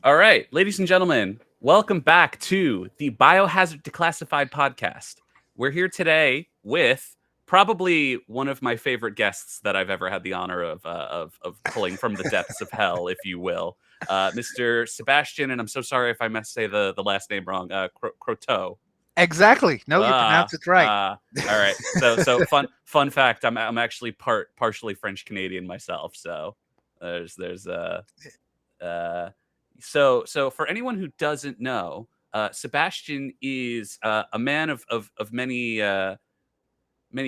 All right, ladies and gentlemen, welcome back to the Biohazard Declassified podcast. We're here today with probably one of my favorite guests that I've ever had the honor of pulling from the depths of hell, if you will, Mr. Sebastien, and I'm so sorry if I say the last name wrong. Croutaeu. Exactly. No, you Ah, pronounce it right. all right. So fun fact. I'm actually partially French Canadian myself. So there's uh, so for anyone who doesn't know, Sebastian is a man of many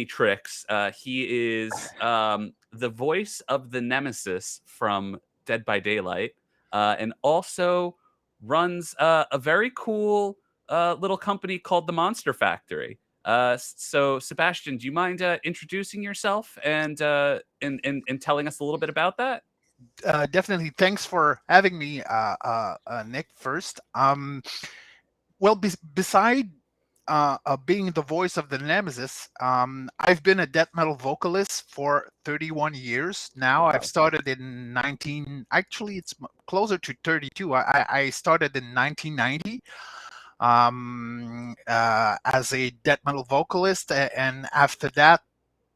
tricks. He is the voice of the Nemesis from Dead by Daylight, and also runs a very cool little company called the Monster Factory. So, Sebastian, do you mind introducing yourself and telling us a little bit about that? Definitely. Thanks for having me, Nick. First, well, beside being the voice of the Nemesis, I've been a death metal vocalist for 31 years now. I've Wow. started in 19. Actually, it's closer to 32. I started in 1990 as a death metal vocalist, and after that,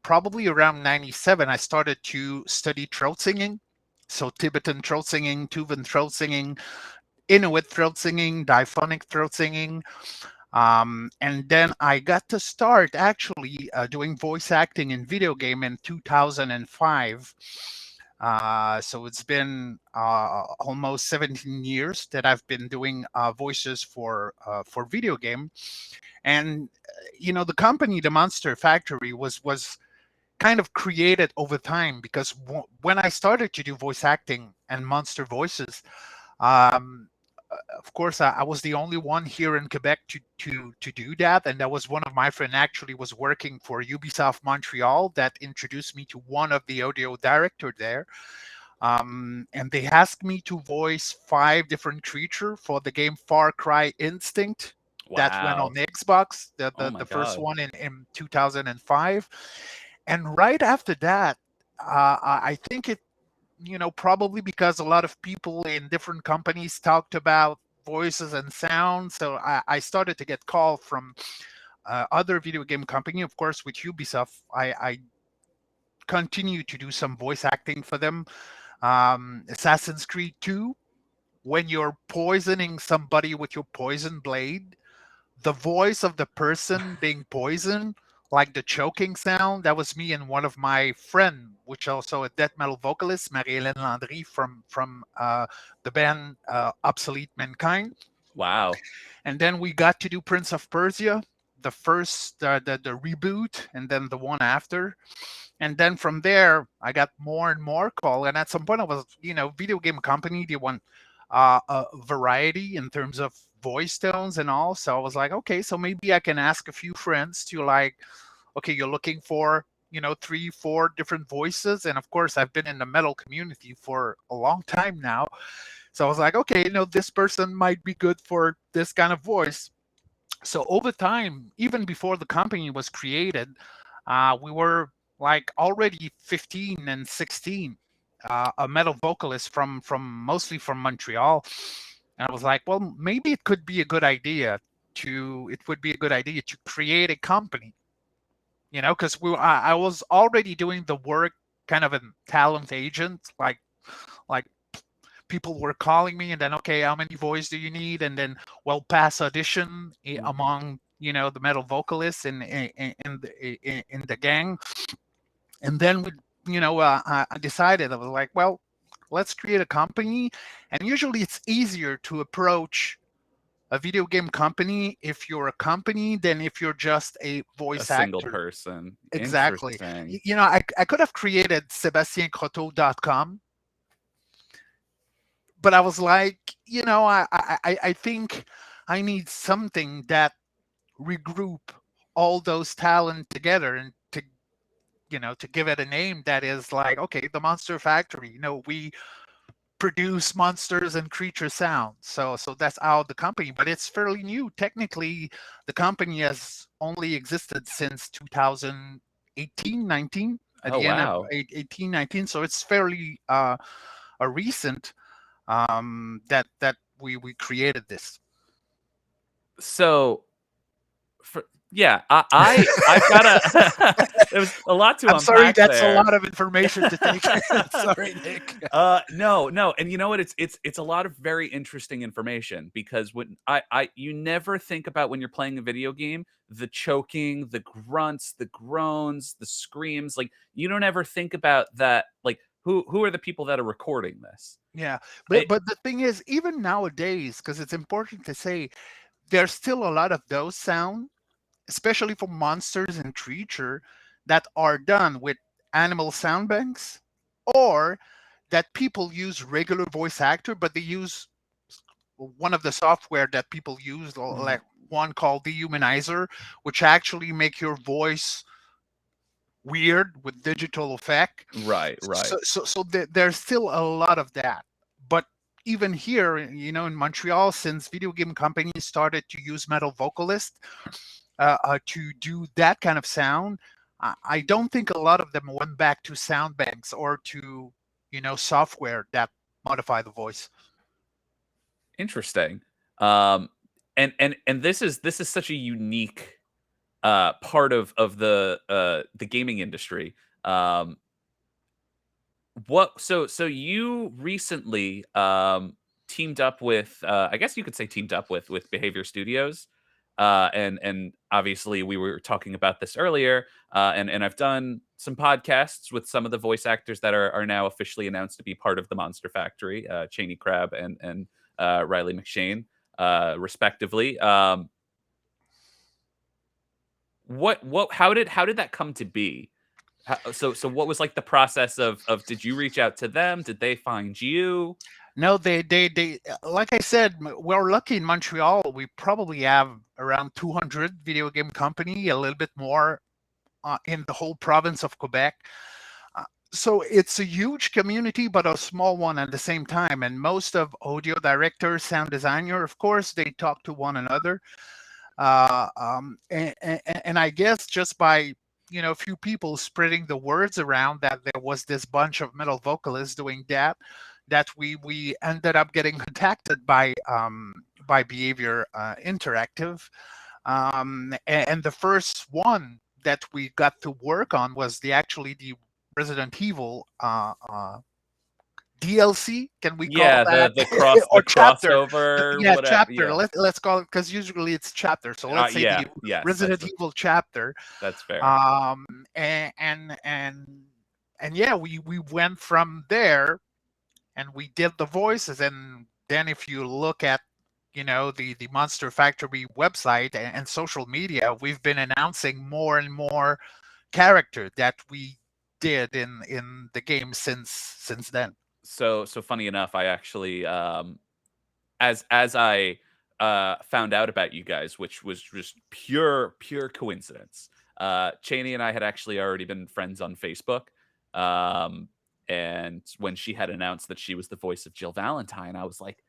probably around 97, I started to study throat singing. So Tibetan throat singing, Tuvan throat singing, Inuit throat singing, diphonic throat singing. And then I got to start actually doing voice acting in video game in 2005. So it's been almost 17 years that I've been doing voices for video game. And the company, the Monster Factory, was kind of created over time because when I started to do voice acting and monster voices, um, of course, I was the only one here in Quebec to do that, and that was one of my friend actually was working for Ubisoft Montreal that introduced me to one of the audio director there. And they asked me to voice 5 different creature for the game Far Cry Instinct that went on Wow. the Xbox, the Oh the, my the first god. one in 2005. And right after that, I think it, probably because a lot of people in different companies talked about voices and sound. So I started to get called from other video game company. Of course, with Ubisoft, I continue to do some voice acting for them. Assassin's Creed 2, when you're poisoning somebody with your poison blade, the voice of the person being poisoned, like the choking sound, that was me and one of my friend, which also a death metal vocalist, Marie-Hélène Landry from the band Obsolete Mankind. Wow. And then we got to do Prince of Persia, the first, the reboot, and then the one after. And then from there, I got more and more call. And at some point, I was, video game company, they want a variety in terms of voice tones and all. So I was like, okay, so maybe I can ask a few friends to like, okay, you're looking for, 3, 4 different voices. And of course, I've been in the metal community for a long time now. So I was like, okay, this person might be good for this kind of voice. So over time, even before the company was created, we were like already 15 and 16, a metal vocalist from mostly from Montreal. And I was like, well, maybe it would be a good idea to create a company, because I was already doing the work kind of a talent agent, like people were calling me, and then, okay, how many voice do you need? And then, well, pass audition Mhm. among the metal vocalists in the gang. And then I decided, I was like, well, let's create a company. And usually it's easier to approach a video game company if you're a company than if you're just a A voice single actor. person. Exactly. Interesting. I could have created SebastienCroutaeu.com, but I was like, I think I need something that regroup all those talent together and to give it a name that is like, okay, the Monster Factory. We produce monsters and creature sounds. So that's how the company, but it's fairly new. Technically, the company has only existed since 2018, 19, at Oh the end of wow. 18, 19. So it's fairly a recent that we created this. So, yeah, I've got a. There's a lot to I'm sorry, unpack that's a there. lot of information to take. Sorry, Nick. No, and you know what? It's a lot of very interesting information because when you never think about when you're playing a video game, the choking, the grunts, the groans, the screams. Like you don't ever think about that. Like who are the people that are recording this? Yeah, It, but the thing is, even nowadays, because it's important to say, there's still a lot of those sound, especially for monsters and creature, that are done with animal sound banks, or that people use regular voice actor, but they use one of the software that people use, like one called Dehumanizer, which actually make your voice weird with digital effect. right, So right. there's still a lot of that. But even here, in Montreal, since video game companies started to use metal vocalist to do that kind of sound, I don't think a lot of them went back to sound banks or to software that modify the voice. Interesting. And this is such a unique part of the gaming industry. Um, so you recently teamed up with I guess you could say teamed up with Behavior Studios. And obviously we were talking about this earlier. And I've done some podcasts with some of the voice actors that are now officially announced to be part of the Monster Factory, Cheney Crab and Riley McShane, respectively. What how did that come to be? So what was like the process of did you reach out to them? Did they find you? No, they like I said, we're lucky in Montreal. We probably have around 200 video game company, a little bit more in the whole province of Quebec. So it's a huge community, but a small one at the same time. And most of audio directors, sound designer, of course, they talk to one another. And I guess just by a few people spreading the words around that there was this bunch of metal vocalists doing that we ended up getting contacted by Behavior Interactive, and the first one that we got to work on was the Resident Evil DLC. Can we call Yeah, that the or chapter? crossover, Yeah, whatever. chapter. Yeah. Let's call it, because usually it's chapter. So let's say Yeah, the yes, Resident Evil chapter. that's fair. Um, and and and, and yeah, we went from there and we did the voices. And then if you look at the Monster Factory website and social media, we've been announcing more and more character that we did in the game since then. So funny enough, I actually as I found out about you guys, which was just pure coincidence. Cheney and I had actually already been friends on Facebook. Um, and when she had announced that she was the voice of Jill Valentine, I was like,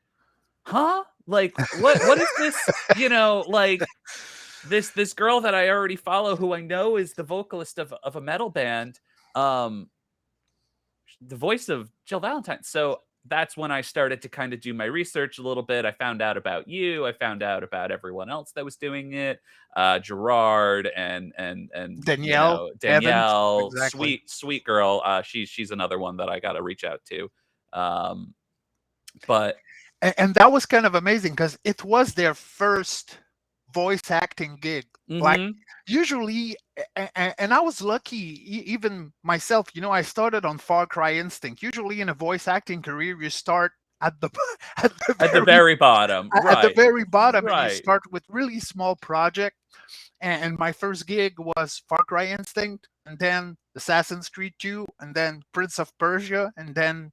"Huh? Like what is this? Like this girl that I already follow, who I know is the vocalist of a metal band, um, the voice of Jill Valentine." So that's when I started to kind of do my research a little bit. I found out about you. I found out about everyone else that was doing it. Gerard and Danielle Evans, Danielle, exactly. sweet girl. She's another one that I got to reach out to. Um, but And that was kind of amazing because it was their first voice acting gig. Like mhm. usually, and I was lucky, even myself. I started on Far Cry Instinct. Usually, in a voice acting career, you start at the at the At the very very bottom, at the right, very bottom, and you right. start with really small project. And my first gig was Far Cry Instinct, and then Assassin's Creed 2, and then Prince of Persia, and then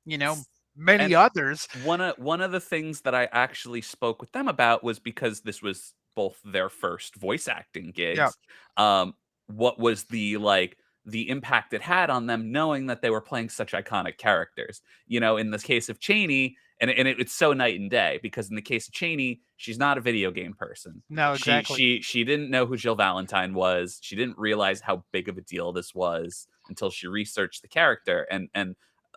you know many And others. one of the things that I actually spoke with them about was because this was both their first voice acting Yeah. gigs. What was the impact it had on them knowing that they were playing such iconic characters? In the case of Cheney, it's so night and day because in the case of Cheney, she's not a video game person. No, She exactly. she she didn't know who Jill Valentine was. She didn't realize how big of a deal this was until she researched the character. And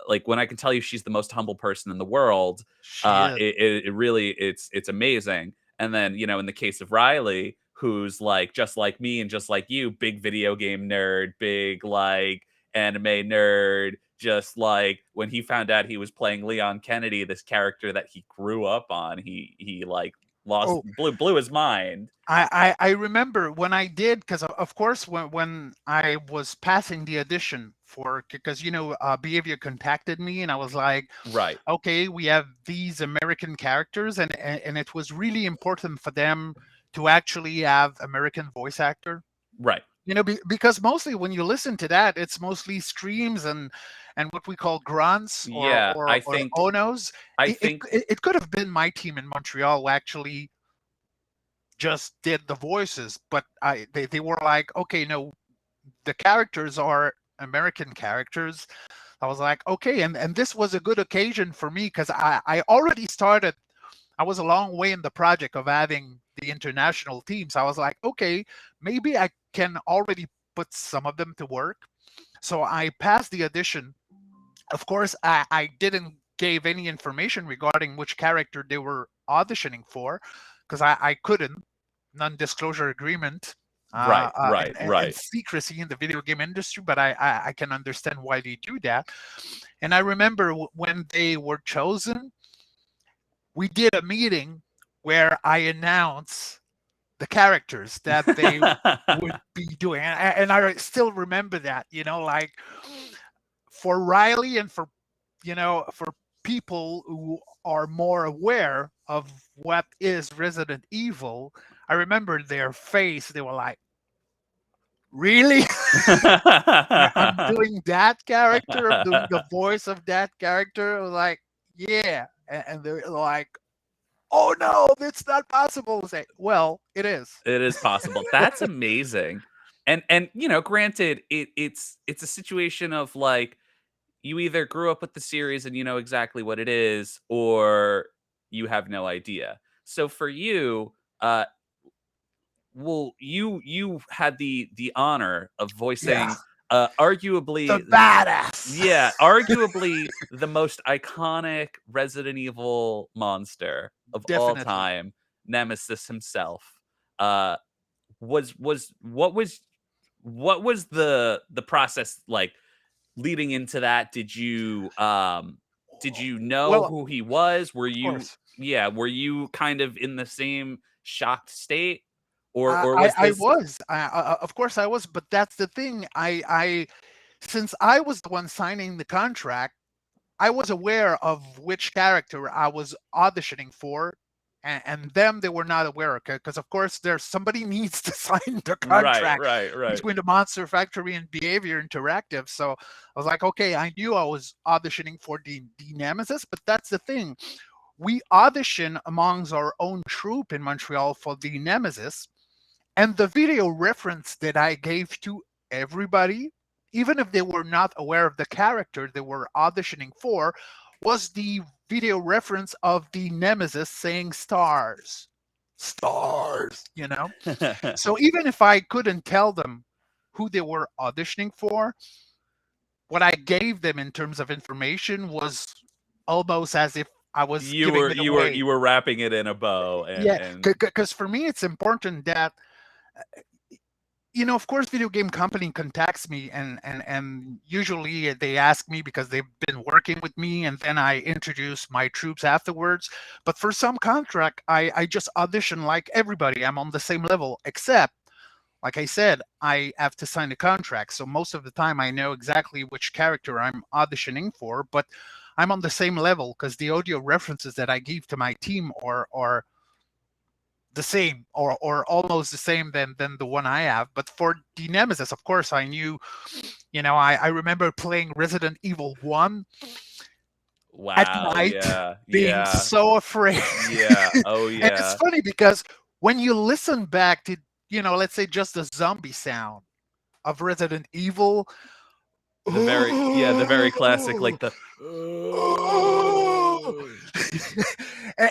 like when I can tell you she's the most humble person in the world, She is. it really it's amazing. And then, you know, in the case of Riley, who's like just like me and just like you, big video game nerd, big like anime nerd, just like when he found out he was playing Leon Kennedy, this character that he grew up on, he like lost Oh, blew his mind. I remember when I did, because of course when I was passing the audition for, because Behavior contacted me and I was like, Right. okay, we have these American characters, and it was really important for them to actually have American voice actor. Right. Because mostly when you listen to that, it's mostly screams and what we call grunts or Yeah, or, or onos. I It, it think it could have been my team in Montreal who actually just did the voices, but they were like, okay, no, the characters are American characters. I was like, okay, and this was a good occasion for me because I already started. I was a long way in the project of having the international teams. I was like, okay, maybe I can already put some of them to work. So I passed the audition. Of course, I didn't give any information regarding which character they were auditioning for because I couldn't. Non-disclosure agreement right, right, and right. secrecy in the video game industry, but I can understand why they do that. And I remember when they were chosen, we did a meeting where I announced the characters that they would be doing, and I still remember that. Like for Riley and for people who are more aware of what is Resident Evil, I remember their face. They were like, really? I'm doing that character. I'm doing the voice of that character. I was like, yeah. And they're like, oh no, it's not possible. I say, well, it is. It is possible. That's amazing. And you know, granted, it's a situation of like you either grew up with the series and you know exactly what it is, or you have no idea. So for you, well, you had the honor of Yeah. voicing The arguably badass. yeah, arguably the most iconic Resident Evil monster of all Definitely. time, Nemesis himself. Uh what was the process like leading into that? Did you know Well, who he was? Were of you course. yeah, were you kind of in the same shocked state? Or I, or I, was I this was. Of course I was, but that's the thing. Since I was the one signing the contract, I was aware of which character I was auditioning for, and them they were not aware of, because of course there's somebody needs to sign the right, contract right, right. between the Monster Factory and Behavior Interactive. So I was like, okay, I knew I was auditioning for the Nemesis, but that's the thing. We audition amongst our own troupe in Montreal for the Nemesis, and the video reference that I gave to everybody, even if they were not aware of the character they were auditioning for, was the video reference of the Nemesis saying stars. Stars. So even if I couldn't tell them who they were auditioning for, what I gave them in terms of information was almost as if I was you giving were it you were away. you were wrapping it in a bow Yeah, and because for me, it's important that of course, video game company contacts me, and usually they ask me because they've been working with me, and then I introduce my troops afterwards. But for some contract, I just audition like everybody. I'm on the same level, except, like I said, I have to sign a contract. So most of the time, I know exactly which character I'm auditioning for, but I'm on the same level because the audio references that I give to my team are the same or almost the same than the one I have. But for the Nemesis, of course, I knew, I remember playing Resident Evil 1 at wow, night, yeah, being yeah, so afraid. yeah, oh And it's yeah. funny because when you listen back to, let's say just the zombie sound of Resident Evil, The very classic, like the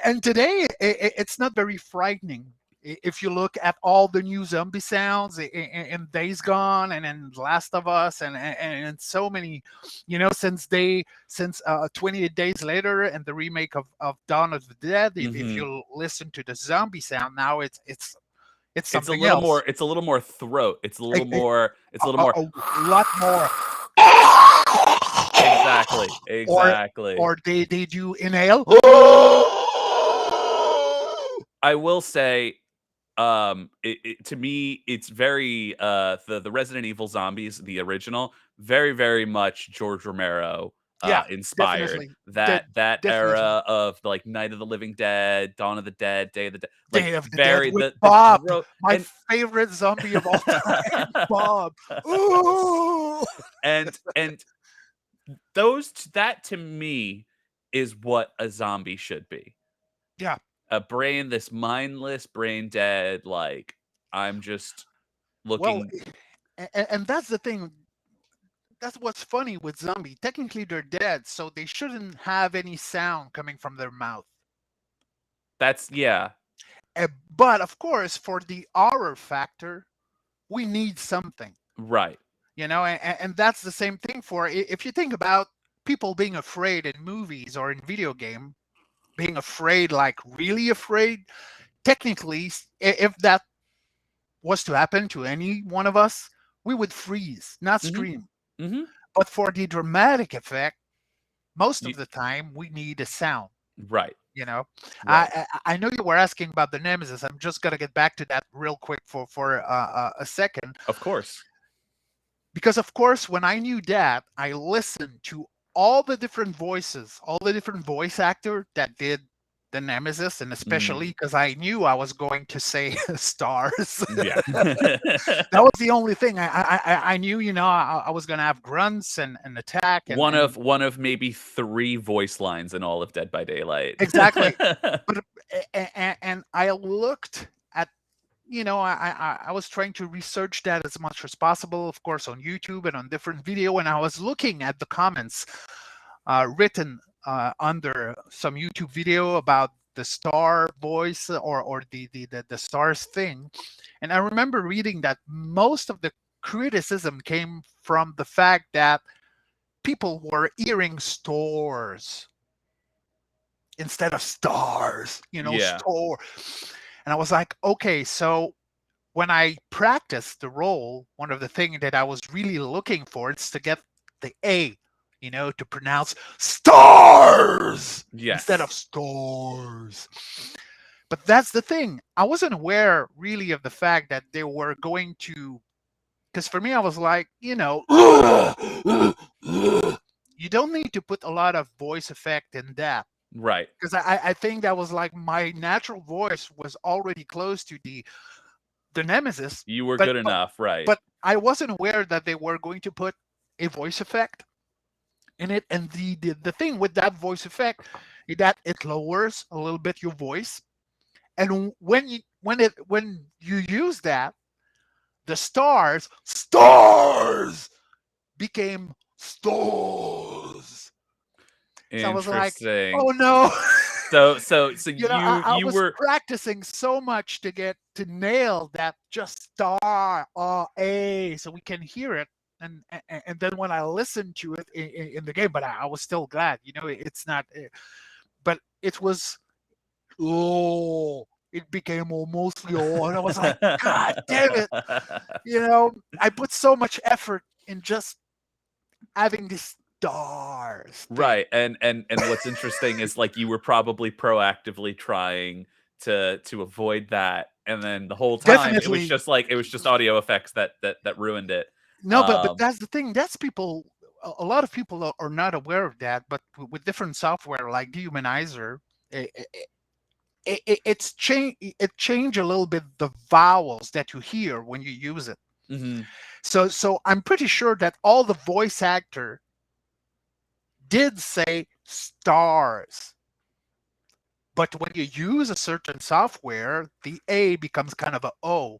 and today it's not very frightening. If you look at all the new zombie sounds in Days Gone and in Last of Us and so many, since 28 Days Later and the remake of Dawn of the Dead, if Hmm. you listen to the zombie sound now, it's It's a something little else. more. It's a little more throat. It's a A, little more. It's a little more. a lot more. Exactly. or Exactly. or they do inhale. I will say, to me, it's very the Resident Evil zombies, the original, very very much George Romero Yeah, inspired. definitely. That Definitely. era of like Night of the Living Dead, Dawn of the Dead, Day of the Dead, like Day of the Dead very with the Bob, throat my and favorite zombie of all time, Bob. Ooh. and those that to me is what a zombie should be. Yeah. A brain, this mindless, brain dead, like I'm just Well, looking. and that's the thing. That's what's funny with zombie. Technically, they're dead, so they shouldn't have any sound coming from their mouth. That's yeah, But of course, for the horror factor, we need something. right. And that's the same thing for if you think about people being afraid in movies or in video game, being afraid, like really afraid. Technically, if that was to happen to any one of us, we would freeze, not Mhm, scream. mhm. But for the dramatic effect, most of You the time we need a sound. right, You know, right. I know you were asking about the Nemesis. I'm just gonna get back to that real quick for a second, Of course. because of course when I knew that, I listened to all the different voices, all the different voice actor that did the Nemesis, and Mm, especially because I knew I was going to say stars. yeah. That was the only thing I knew. I was gonna have grunts and attack and One of maybe 3 voice lines in all of Dead by Daylight. exactly. But and I looked at, I was trying to research that as much as possible, of course, on YouTube and on different video, and I was looking at the comments written under some YouTube video about the star voice or the stars thing. And I remember reading that most of the criticism came from the fact that people were hearing stores instead of stars, Yeah. store. And I was like, okay, so when I practiced the role, one of the things that I was really looking for is to get the A, to pronounce stars instead of Yes. stores. But that's the thing. I wasn't aware really of the fact that they were going to, because for me, I was like, you don't need to put a lot of voice effect in that. Right. Because I think that was like my natural voice was already close to the Nemesis, You were but good but enough, right. but I wasn't aware that they were going to put a voice effect in it. And the thing with that voice effect is that it lowers a little bit your voice. And when you use that, the stars became stores. So I was like, Interesting. oh no. So I you was were practicing so much to get to nail that just star a so we can hear it. And then when I listened to it in the game, but I was still glad, it's not, but it was, it became almost and I was like, God damn it. I put so much effort in just having this stars thing. Right, and what's interesting is, like, you were probably proactively trying to avoid that, and then the whole time, Definitely. it was just audio effects that ruined it. No, but that's the thing. That's people. A lot of people are not aware of that. But with different software like Dehumanizer, it's change. It change a little bit the vowels that you hear when you use it. Mhm. So I'm pretty sure that all the voice actor did say stars, but when you use a certain software, the A becomes kind of a O.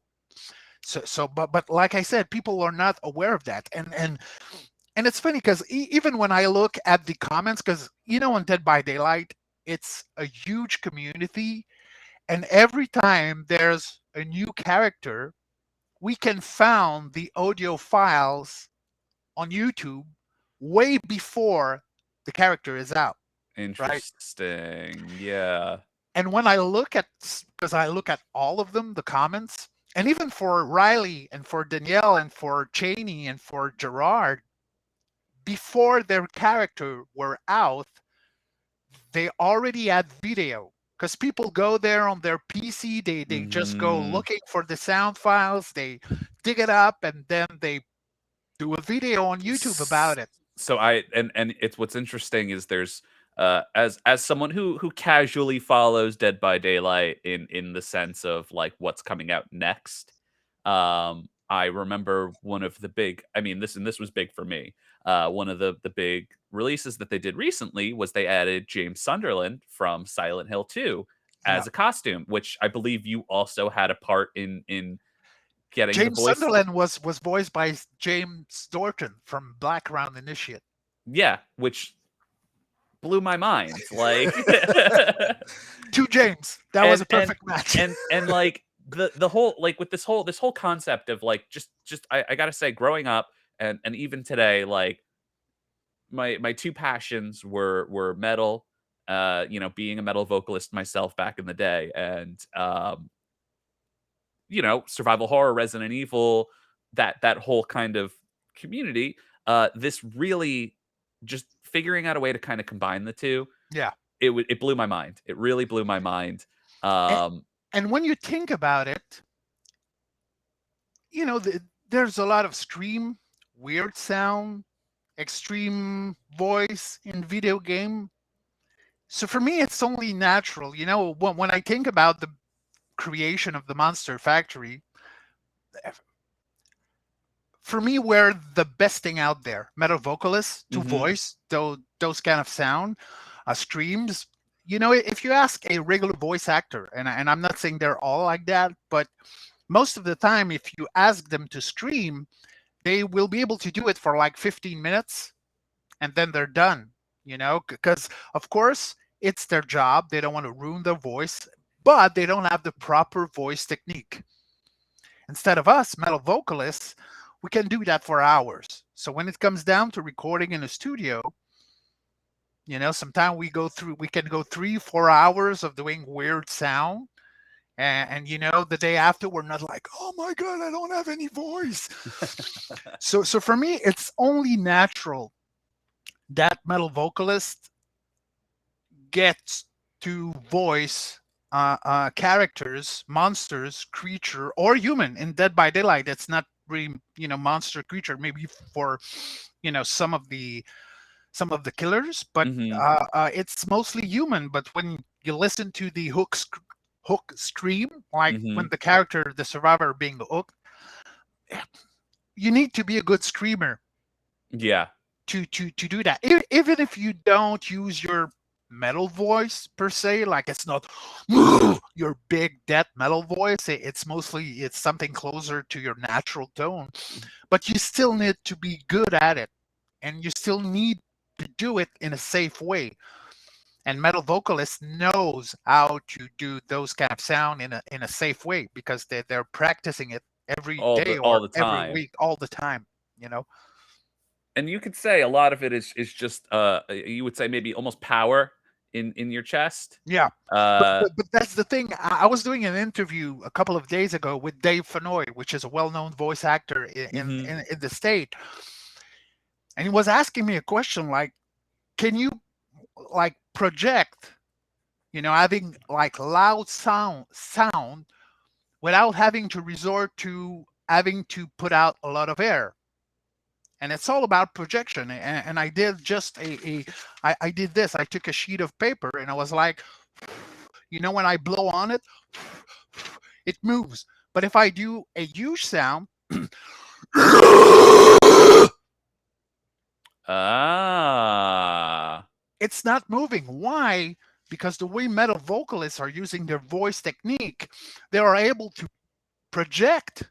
But like I said, people are not aware of that, and it's funny because even when I look at the comments, because on Dead by Daylight, it's a huge community, And every time there's a new character, we can found the audio files on YouTube way before the character is out, right? Interesting. Yeah. And when I look at, because I look at all of them, the comments, and even for Riley and for Danielle and for Cheney and for Gerard, before their character were out, they already had video. Because people go there on their PC, they just go Hmm. looking for the sound files, they dig it up, and then they do a video on YouTube about it. So and it's what's interesting is there's as someone who casually follows Dead by Daylight in the sense of like what's coming out next. I remember one of the big, I mean, this was big for me. One of the big releases that they did recently was they added James Sunderland from Silent Hill 2 Yeah. as a costume, which I believe you also had a part in getting the James voice. Sunderland was voiced by James Dorton from Blackground Initiate. Yeah, which blew my mind. Like To James, that was and a perfect match. and like the whole like with this whole concept of like just I gotta say growing up and even today, like my two passions were metal, being a metal vocalist myself back in the day, and survival horror, Resident Evil, that whole kind of community. This really just figuring out a way to kind of combine the two. Yeah. It blew my mind. It really blew my mind. And, Um, and when you think about it, there's a lot of scream, weird sound, extreme voice in video game. So for me, it's only natural. When I think about the creation of the Monster Factory, for me, we're the best thing out there. Metal vocalists to mhm, voice those kind of sound, streams. If you ask a regular voice actor, and I'm not saying they're all like that, but most of the time, if you ask them to stream, they will be able to do it for like 15 minutes, and then they're done. Because of course it's their job. They don't want to ruin their voice, but they don't have the proper voice technique. Instead of us, metal vocalists, we can do that for hours. So when it comes down to recording in a studio, sometimes we can go 3-4 hours of doing weird sound. And the day after, we're not like, oh my God, I don't have any voice. So for me, it's only natural that metal vocalist gets to voice characters, monsters, creature, or human in Dead by Daylight. It's not really, monster creature. Maybe for, some of the killers, but mhm, it's mostly human. But when you listen to the hook scream, like when mhm. the character, the survivor, being hooked, you need to be a good screamer Yeah. to do that. Even if you don't use your metal voice per se, like it's not your big death metal voice. It's something closer to your natural tone, but you still need to be good at it, and you still need to do it in a safe way. And metal vocalist knows how to do those kind of sound in a safe way, because they're practicing it every All the day all or the every time. week, all the time. You know. And you could say a lot of it is just, you would say maybe almost power in your chest. Yeah, but, Uh but but that's the thing. I was doing an interview a couple of days ago with Dave Fenoy, which is a well-known voice actor in, mhm, in, in the state, and he was asking me a question like, "Can you like project, having like loud sound without having to resort to having to put out a lot of air?" And it's all about projection. And I did just I did this. I took a sheet of paper and I was like, when I blow on it, it moves. But if I do a huge sound, ah. it's not moving. Why? Because the way metal vocalists are using their voice technique, they are able to project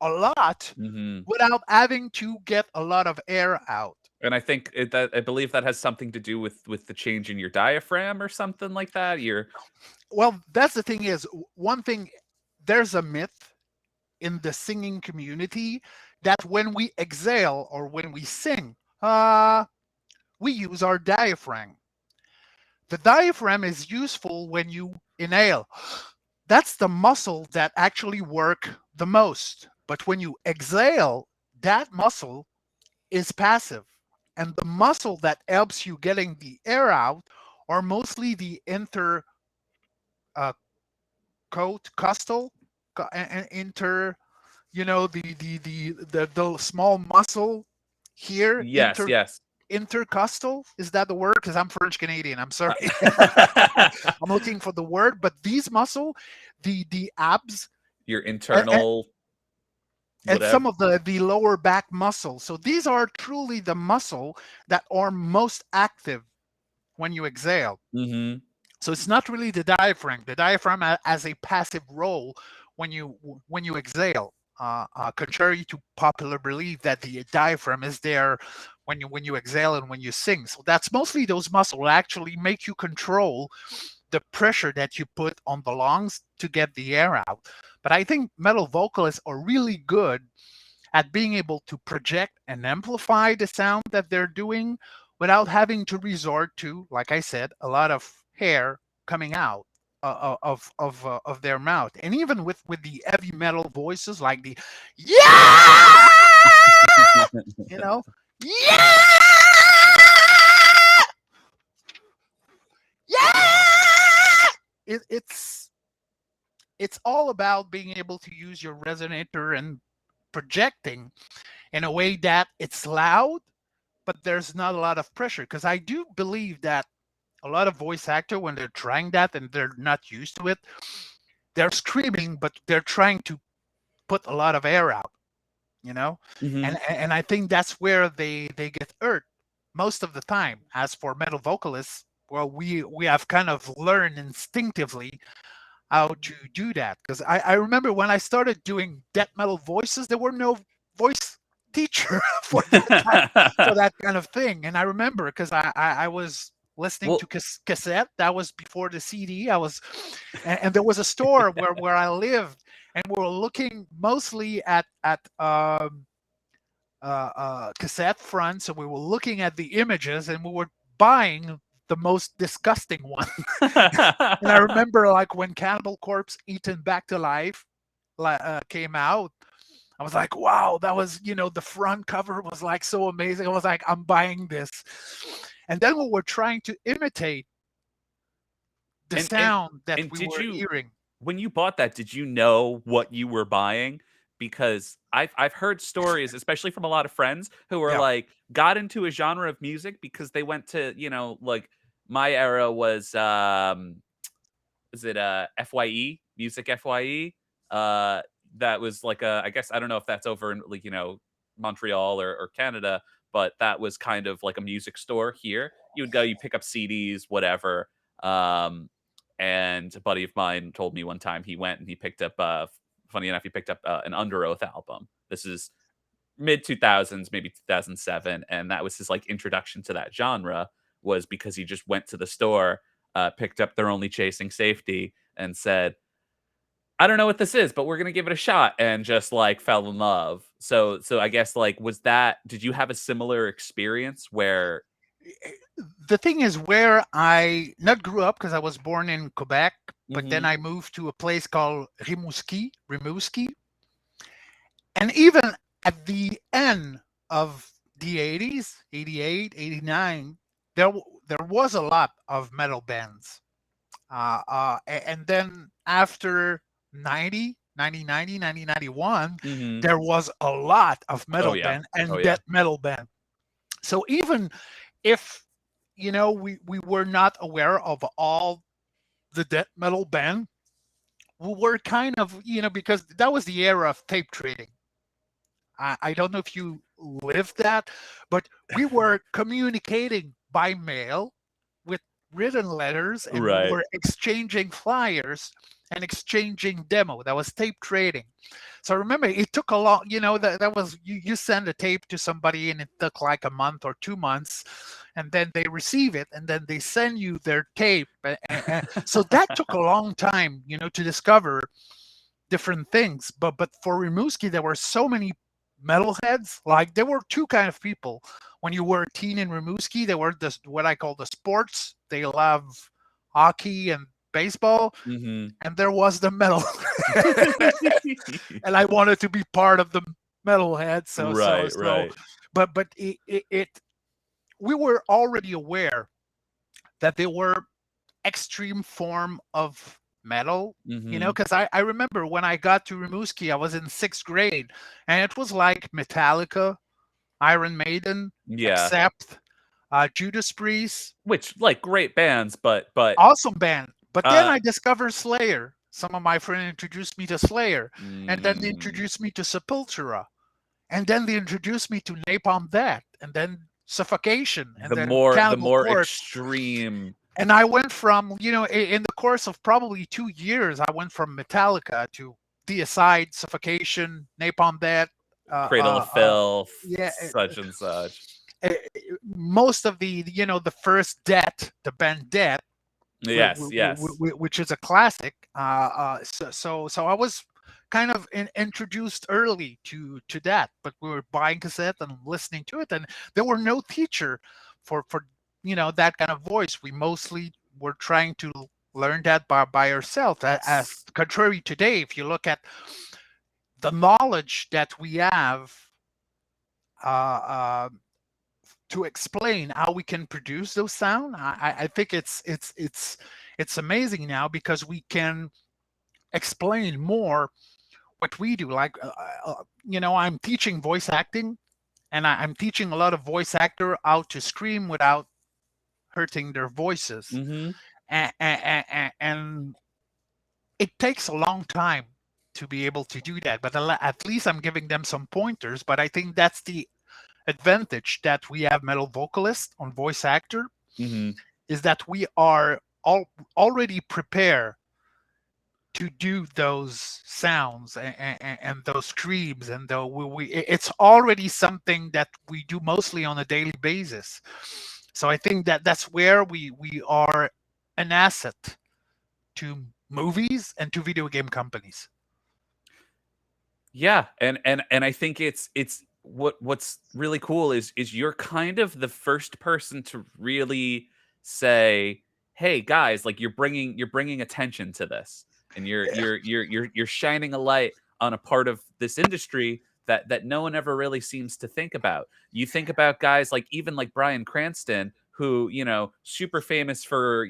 a lot Mhm. without having to get a lot of air out. And I think that I believe that has something to do with the change in your diaphragm or something like that. Your Well, that's the thing is, one thing, there's a myth in the singing community that when we exhale or when we sing, we use our diaphragm. The diaphragm is useful when you inhale. That's the muscle that actually work the most. But when you exhale, that muscle is passive. And the muscle that helps you getting the air out are mostly the uh, costal, and inter, the small muscle here, Yes, yes. intercostal. Is that the word? Because I'm French Canadian. I'm sorry. I'm looking for the word, but these muscle, the abs, Your and, internal some whatever. of the lower back muscle. So these are truly the muscle that are most active when you exhale. Hmm. So it's not really the diaphragm. The diaphragm has a passive role when you exhale. Contrary to popular belief that the diaphragm is there when you exhale and when you sing. So that's mostly those muscles actually make you control the pressure that you put on the lungs to get the air out. But I think metal vocalists are really good at being able to project and amplify the sound that they're doing without having to resort to, like I said, a lot of hair coming out of their mouth. And even with the heavy metal voices, like the yeah, you know, yeah, yeah. It's all about being able to use your resonator and projecting in a way that it's loud, but there's not a lot of pressure. Because I do believe that a lot of voice actor, when they're trying that and they're not used to it, they're screaming, but they're trying to put a lot of air out, you know. Hmm. And I think that's where they get hurt most of the time. As for metal vocalists, well, we have kind of learned instinctively how to do that. Because I remember when I started doing death metal voices, there were no voice teacher for that kind of thing. And I remember because I was listening to Well, cassette. That was before the CD. And there was a store where I lived, and we were looking mostly at cassette fronts, and we were looking at the images, and we were buying the most disgusting one. And I remember, like, when Cannibal Corpse Eaten Back to Life came out, I was like, wow, that was, the front cover was like so amazing. I was like, I'm buying this. And then we were trying to imitate the and and sound that and we did were you, hearing. when you bought that, did you know what you were buying? Because I've heard stories, especially from a lot of friends who are Yeah. like got into a genre of music because they went to, like my era was is it FYE, music FYE? Uh that was like a, I guess I don't know if that's over in like, Montreal or Canada, but that was kind of like a music store here. You would go, you pick up CDs, whatever. Um and a buddy of mine told me one time he went and he picked up funny enough, he picked up an Under Oath album. This is mid 2000s, maybe 2007, and that was his like introduction to that genre, was because he just went to the store, picked up They're Only Chasing Safety, and said, I don't know what this is, but we're gonna give it a shot, and just like fell in love. So I guess like, was that, did you have a similar experience where? The thing is, where I not grew up, because I was born in Quebec, but then Mhm. I moved to a place called Rimouski. And even at the end of the 80s, 88, 89, there was a lot of metal bands. And then after 90, 90, 90, 90, 91, Mhm. there was a lot of Oh metal yeah. band Oh and yeah. death metal band. So even if, we were not aware of all the death metal band, we were kind of, because that was the era of tape trading. I don't know if you lived that, but we were communicating by mail with written letters, and we Right. were exchanging flyers and exchanging demo. That was tape trading. So remember, it took a long, that was, you send a tape to somebody and it took like a month or 2 months, and then they receive it and then they send you their tape. So that took a long time, to discover different things. But for Rimouski, there were so many metalheads. Like there were two kind of people. When you were a teen in Rimouski, there were what I call the sports. They love hockey and baseball, Hmm. and there was the metal. And I wanted to be part of the metalhead. Right, right. But we were already aware that there were extreme form of metal, Hmm. because I remember when I got to Rimouski, I was in sixth grade, and it was like Metallica, Iron Maiden, Yeah. Accept, Judas Priest, Which, like, great bands, but awesome band. But then uh I discovered Slayer. Some of my friends introduced me to Slayer, and then they mm, introduced me to Sepultura, and then they introduced me to Napalm Death, and then Suffocation, and then the Cannibal more Corpse. extreme. And I went from, in the course of probably 2 years, I went from Metallica to Deicide, Suffocation, Napalm Death. Cradle of Filth, Yeah, such and such. uh, most of the first Death, the band Death, Yes, yes. which is a classic. So I was kind of introduced early to that, but we were buying cassette and listening to it, and there were no teacher for that kind of voice. We mostly were trying to learn that by ourselves. As contrary today, if you look at the knowledge that we have, uh, uh, to explain how we can produce those sound, I think it's amazing now, because we can explain more what we do. Like, I'm teaching voice acting, and I'm teaching a lot of voice actor how to scream without hurting their voices, Hmm. and it takes a long time to be able to do that. But at least I'm giving them some pointers. But I think that's the advantage that we have metal vocalists on voice actor, Hmm. is that we are already prepared to do those sounds and those screams, and though it's already something that we do mostly on a daily basis. So I think that that's where we are an asset to movies and to video game companies. Yeah, and I think it's what's really cool is you're kind of the first person to really say, "Hey guys, like you're bringing attention to this, and you're shining a light on a part of this industry that no one ever really seems to think about." You think about guys like even like Bryan Cranston, who super famous for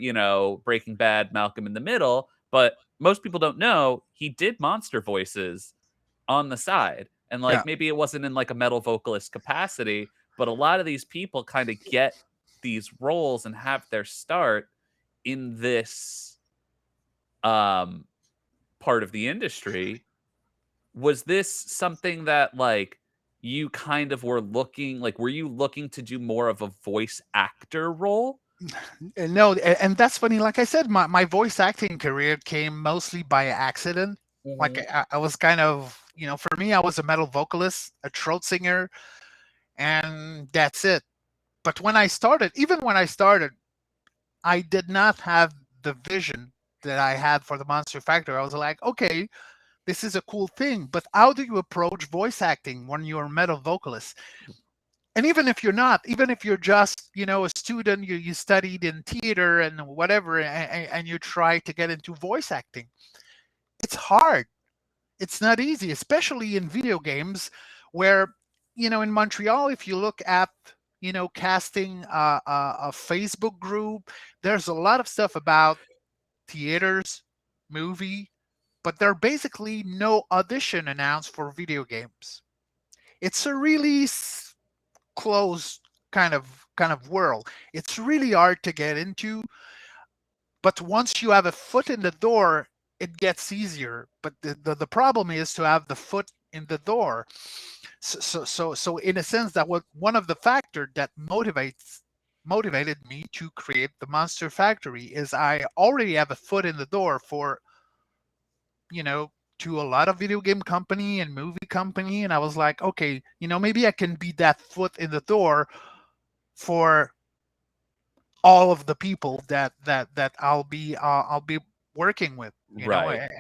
Breaking Bad, Malcolm in the Middle, but most people don't know he did monster voices on the side. And Yeah. like maybe it wasn't in like a metal vocalist capacity, but a lot of these people kind of get these roles and have their start in this um part of the industry. Was this something that like you kind of were looking like were you looking to do more of a voice actor role? No, and that's funny. Like I said, my voice acting career came mostly by accident. Like Mhm. I was kind of, for me, I was a metal vocalist, a throat singer, and that's it. But even when I started, I did not have the vision that I had for the Monster Factor. I was like, okay, this is a cool thing, but how do you approach voice acting when you're a metal vocalist? And even if you're not, even if you're just, a student, you studied in theater and whatever, and you try to get into voice acting, it's hard. It's not easy, especially in video games, where, in Montreal, if you look at, casting a Facebook group, there's a lot of stuff about theaters, movie, but there are basically no audition announced for video games. It's a really closed kind of world. It's really hard to get into, but once you have a foot in the door, it gets easier. But the problem is to have the foot in the door. So in a sense, that was one of the factors that motivates motivated me to create the Monster Factory is I already have a foot in the door for, to a lot of video game company and movie company. And I was like, okay, maybe I can be that foot in the door for all of the people that I'll be working with, Right.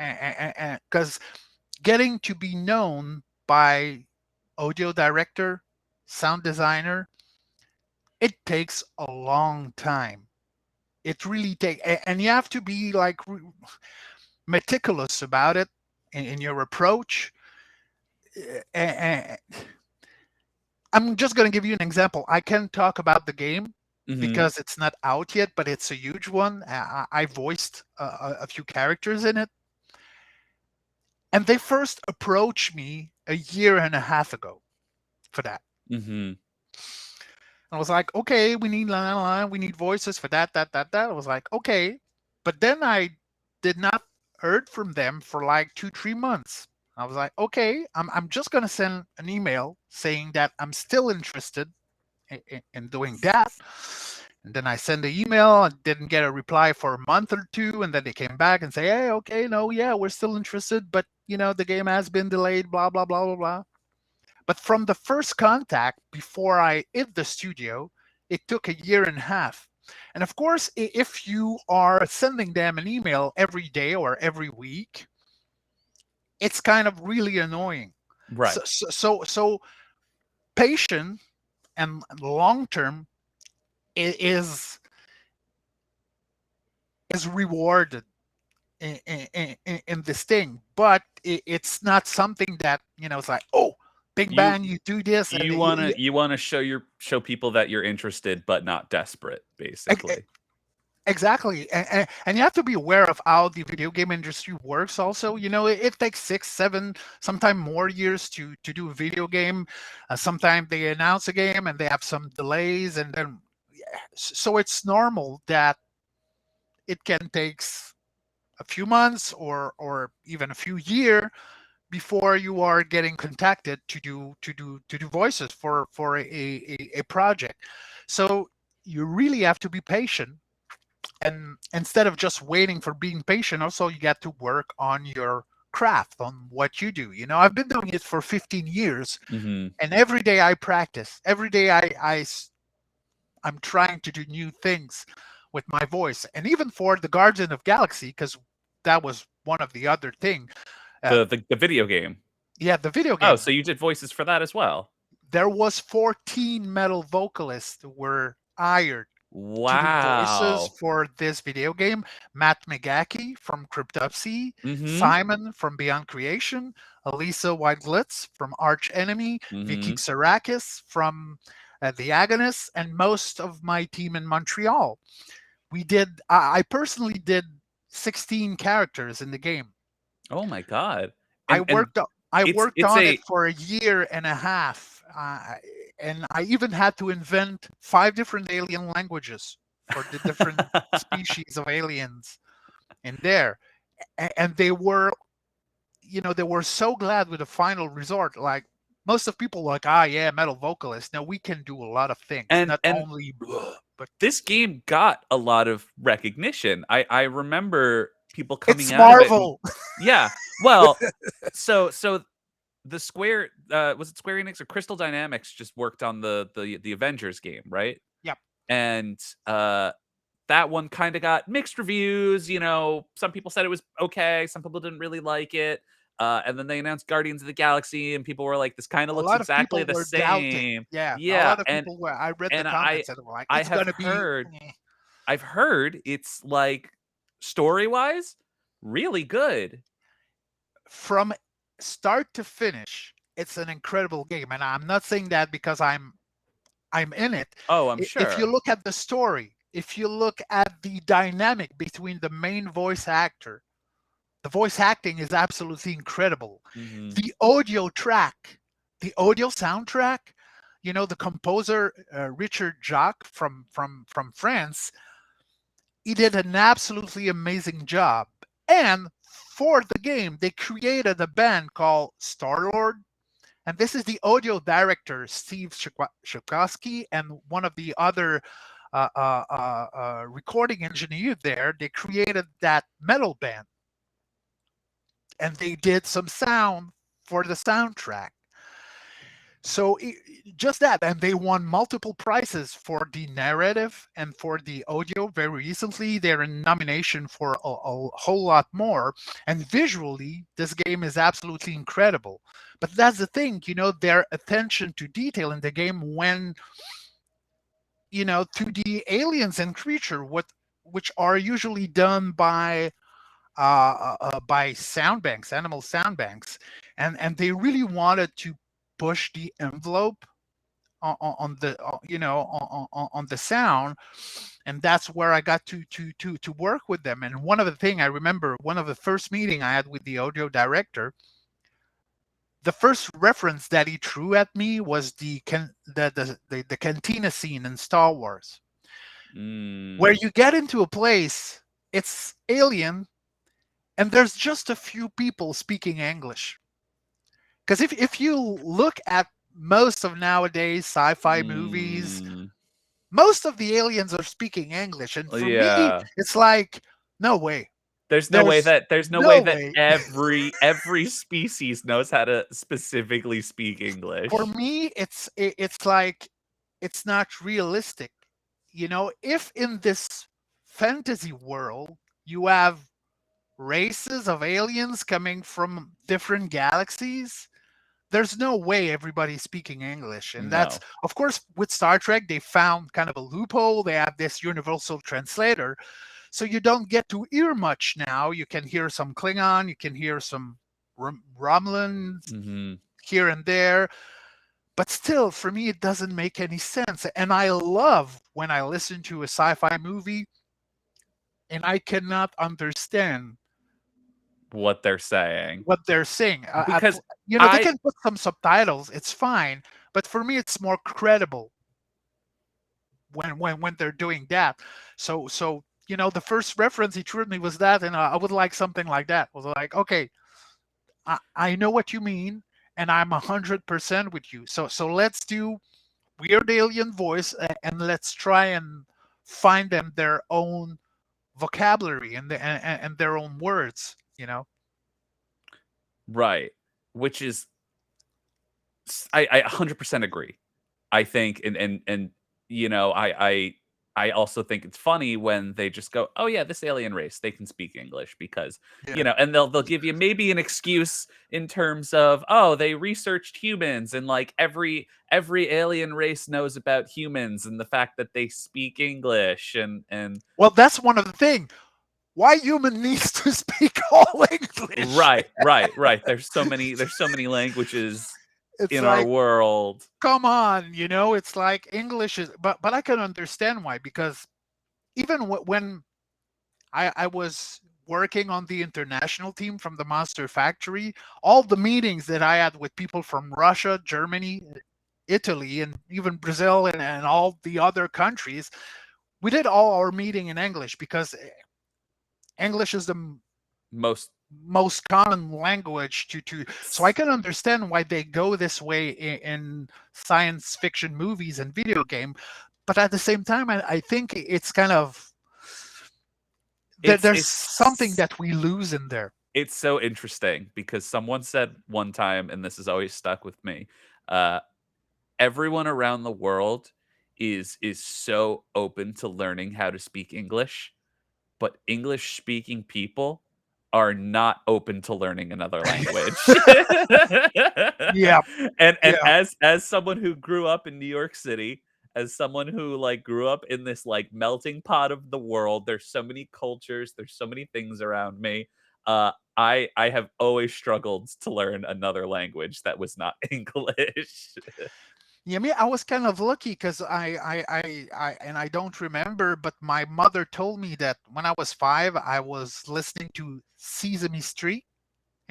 because getting to be known by audio director, sound designer, it takes a long time. It really takes, and you have to be like meticulous about it in your approach. And I'm just going to give you an example. I can talk about the game Hmm. because it's not out yet, but it's a huge one. I voiced a few characters in it, and they first approached me a year and a half ago for that. Hmm. I was like, okay, we need we need voices for that. I was like, okay, but then I did not heard from them for like 2 3 months. I was like, okay, I'm just gonna send an email saying that I'm still interested in doing that. And then I send the email and didn't get a reply for a month or two, and then they came back and say, hey, okay, no, yeah, we're still interested, but the game has been delayed, blah blah blah blah blah. But from the first contact before I hit the studio, it took a year and a half. And of course, if you are sending them an email every day or every week, it's kind of really annoying. So, Right. so patient and long term is is rewarded in this thing, but it's not something that it's like, oh, big You bang, you do this, and you wanna show people that you're interested but not desperate, basically. exactly, and you have to be aware of how the video game industry works. Also, it takes 6, 7, sometimes more years to do a video game. Sometimes they announce a game and they have some delays, and then yeah, so it's normal that it can take a few months or even a few years before you are getting contacted to do voices for a project. So you really have to be patient, and instead of just waiting for being patient, also you got to work on your craft, on what you do. I've been doing it for 15 years, Mhm. and every day I practice. Every day I'm trying to do new things with my voice. And even for the Guardian of Galaxy, because that was one of the other thing. uh, The video game. yeah, the video Oh, game, so you did voices for that as well? there was 14 metal vocalists who were hired to do voices Wow. for this video game. Matt McGackie from Cryptopsy, Mhm. Simon from Beyond Creation, Elisa Weidlitz from Arch Enemy, Vicky Mhm. Xerakis from The Agonists, and most of my team in Montreal. I personally did 16 characters in the game. Oh my god. I And worked o- I worked it's on it a for a year and a half, and I even had to invent 5 different alien languages for the different species of aliens in there, and they were so glad with the final result. Like, most of people like, yeah, metal vocalist. Now we can do a lot of things, and not and only blah, but this game got a lot of recognition. I remember people coming it's out of it and Marvel. yeah. Well, so the Square was it Square Enix or Crystal Dynamics just worked on the Avengers game, right? Yep. And that one kind of got mixed reviews. Some people said it was okay, some people didn't really like it. And then they announced Guardians of the Galaxy, and people were like, "This kind of A looks lot of exactly people the were doubting. same." Yeah, a Yeah, lot of people were. I read the and comments and they were like, I it's have gonna be heard I've heard it's like story wise really good. from start to finish. It's an incredible game, and I'm not saying that because I'm in it. Oh, I'm If you sure. look at the story, if you look at the dynamic between the main voice actor, the voice acting is absolutely incredible. Hmm. The audio track, the audio soundtrack, the composer Richard Jacques from France, he did an absolutely amazing job. And for the game, they created a band called Star Lord, and this is the audio director Steve Shikowski and one of the other recording engineer there. They created that metal band, and they did some sound for the soundtrack. So just that, and they won multiple prizes for the narrative and for the audio. Very recently, they're in nomination for a whole lot more. And visually, this game is absolutely incredible. But that's the thing, their attention to detail in the game when, to the aliens and creature, which are usually done by sound banks, animal sound banks, and they really wanted to push the envelope on the on the sound, and that's where I got to work with them. And one of the thing I remember, one of the first meeting I had with the audio director, the first reference that he threw at me was the cantina scene in Star Wars, where you get into a place, it's alien, and there's just a few people speaking English. Because if you look at most of nowadays sci-fi movies, most of the aliens are speaking English, and for me, Yeah. it's like, no way. There's no way that every species knows how to specifically speak For English. me, it's like it's not realistic. If in this fantasy world you have races of aliens coming from different galaxies, there's no way everybody's speaking English. And that's, No. of course, with Star Trek, they found kind of a loophole. They have this universal translator. So you don't get to hear much now. You can hear some Klingon, you can hear some Romulans here and there. But still, for me, it doesn't make any sense. And I love when I listen to a sci fi movie and I cannot understand What they're saying. what they're saying. Because They can put some subtitles, it's fine. But for me, it's more credible when they're doing that. So the first reference he threw at me was that, and I would like something like that. I was like, okay, I know what you mean, and I'm 100% with you. So let's do weird alien voice, and let's try and find them their own vocabulary and their own words. Right. Which is I 100% agree. I think and I also think it's funny when they just go, "Oh yeah, this alien race, they can speak English because, Yeah. and they'll give you maybe an excuse in terms of, "Oh, they researched humans and like every alien race knows about humans and the fact that they speak English and Well, that's one of the thing. Why human needs to speak all English? right. There's so many languages It's in our like, world. come on, it's like English is, but I can understand why, because even when I was working on the international team from the Monster Factory, all the meetings that I had with people from Russia, Germany, Italy, and even Brazil, and all the other countries, we did all our meeting in English, because English is the Most most common language to so I can understand why they go this way in science fiction movies and video game. But at the same time, I think it's kind of it's there's something it's that we lose in there. it's so interesting because someone said one time, and this has always stuck with me. Uh, Everyone around the world is so open to learning how to speak English, but English speaking people are not open to learning another language. Yeah, And yeah. as someone who grew up in New York City, as someone who like grew up in this like melting pot of the world, there's so many cultures, there's so many things around me. I have always struggled to learn another language that was not English. Yeah, me, I was kind of lucky because and I don't remember, but my mother told me that when I was 5, I was listening to Sesame Street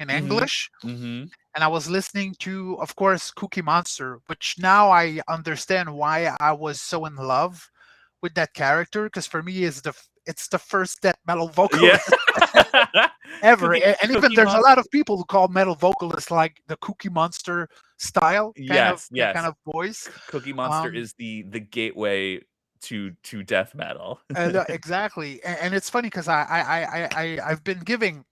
in Mhm. English, Mhm. and I was listening to, of course, Cookie Monster, which now I understand why I was so in love with that character, because for me, it's the first death metal Yeah. vocalist ever. Cookie And even Cookie there's a Monster. lot of people who call metal vocalists like the Cookie Monster style kind of Yes, yes. voice. Cookie Monster Um, is the gateway to death metal. Exactly, and it's funny because I've been giving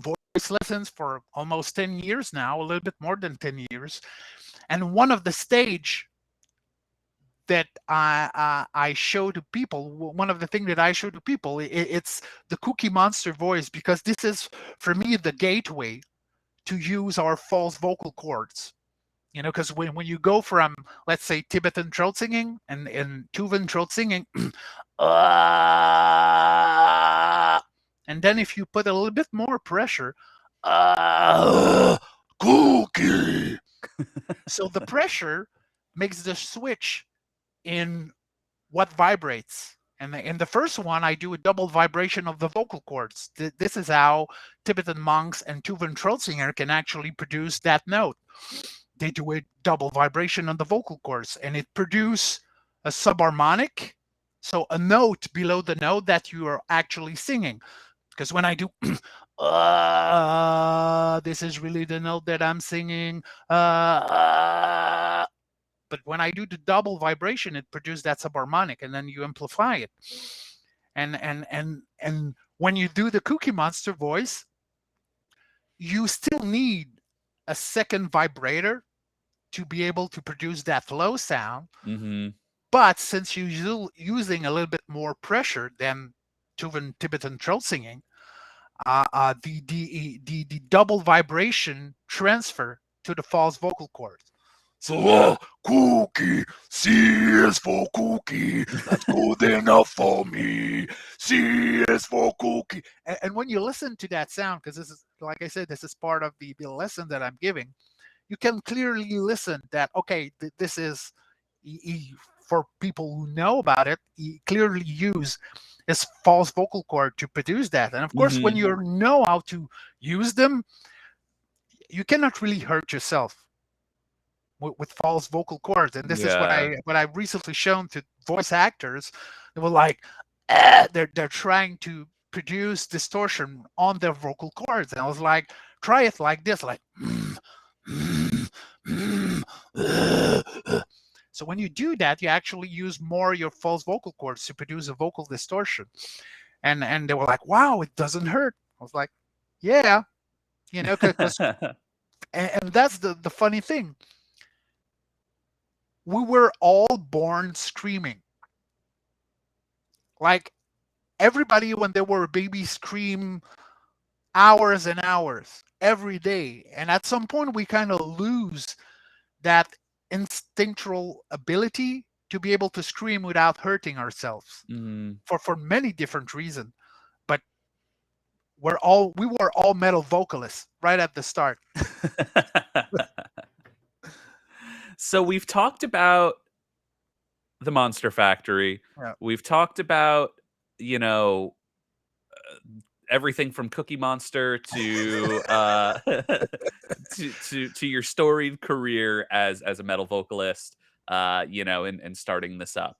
voice lessons for almost 10 years now, a little bit more than 10 years, and one of the stage that I show to people, one of the things that I show to people, it's the Cookie Monster voice, because this is for me the gateway to use our false vocal cords. Because when you go from, let's say, Tibetan throat singing and Tuvan throat singing, and then if you put a little bit more pressure, cookie. So the pressure makes the switch in what vibrates. And in the first one, I do a double vibration of the vocal cords. This is how Tibetan monks and Tuvan throat singer can actually produce that note. They do a double vibration on the vocal cords, and it produces a subharmonic, so a note below the note that you are actually singing. Because when I do, this is really the note that I'm singing. But when I do the double vibration, it produces that subharmonic, and then you amplify it. And when you do the Cookie Monster voice, you still need a second vibrator to be able to produce that low sound. Mm-hmm. But since you're using a little bit more pressure than Tuvan Tibetan throat singing, the double vibration transfer to the false vocal cords. So, cookie, C is for cookie, that's good enough for me. C is for cookie. And when you listen to that sound, because this is, like I said, this is part of the lesson that I'm giving, you can clearly listen that, okay, this is, for people who know about it, he clearly use his false vocal cord to produce that. And of course, when Mm-hmm. you know how to use them, you cannot really hurt yourself with false vocal cords. And this is Yeah. what I've recently shown to voice actors. They were like, they're trying to produce distortion on their vocal cords, and I was like, try it like this, like. So when you do that, you actually use more your false vocal cords to produce a vocal distortion. And they were like, wow, it doesn't hurt. I was like, yeah, because and that's the funny thing. We were all born screaming. Like everybody, when they were a baby, scream hours and hours every day. And at some point, we kind of lose that instinctual ability to be able to scream without hurting ourselves Mm-hmm. for many different reasons. But we were all metal vocalists right at the start. So we've talked about the Monster Factory. Yeah. We've talked about, you know, everything from Cookie Monster to to your storied career as a metal vocalist, and starting this up.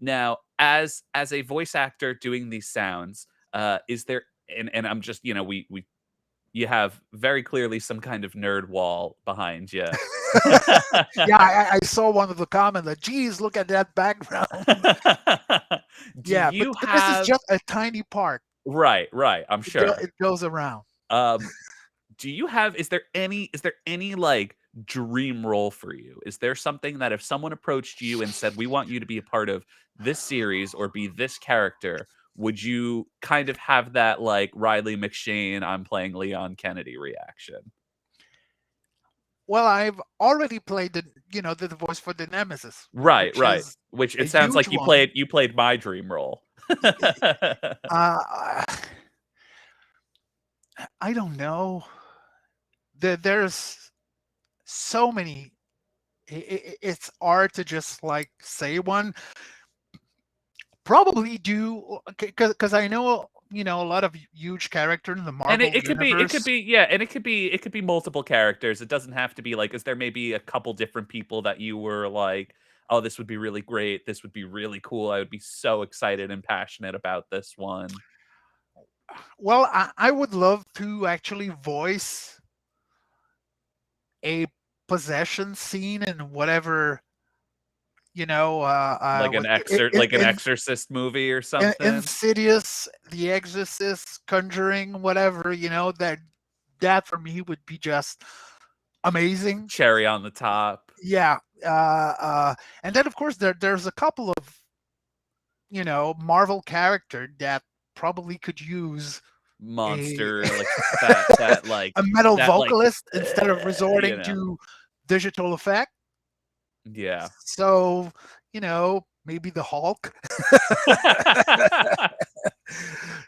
Now, as a voice actor doing these sounds, is there, and I'm just, we you have very clearly some kind of nerd wall behind you. Yeah, I saw one of the comments that, geez, look at that background. Do Yeah, you but this is have just a tiny part. right, I'm sure. It goes around. Um, do you have is there any like dream role for you? Is there something that if someone approached you and said, "We want you to be a part of this series or be this character," would you kind of have that like Riley McShane, I'm playing Leon Kennedy reaction? Well, I've already played the voice for the Nemesis, Right, which right. is Which a it sounds huge like one. you played my dream role. Uh, I don't know. There's so many. It's hard to just like say one. Probably do, because I know a lot of huge characters in the And Marvel it could universe. be yeah, and it could be multiple characters. It doesn't have to be like, is there maybe a couple different people that you were like, oh, this would be really great, this would be really cool, I would be so excited and passionate about this one. Well, I would love to actually voice a possession scene in whatever Like an like an Exorcist movie or something. Insidious, The Exorcist, Conjuring, whatever, that for me would be just amazing. Cherry on the top. Yeah. And then of course there's a couple of Marvel character that probably could use a Monster, like that like a metal that like vocalist instead of you resorting know. to digital effect. Yeah. So, maybe the Hulk.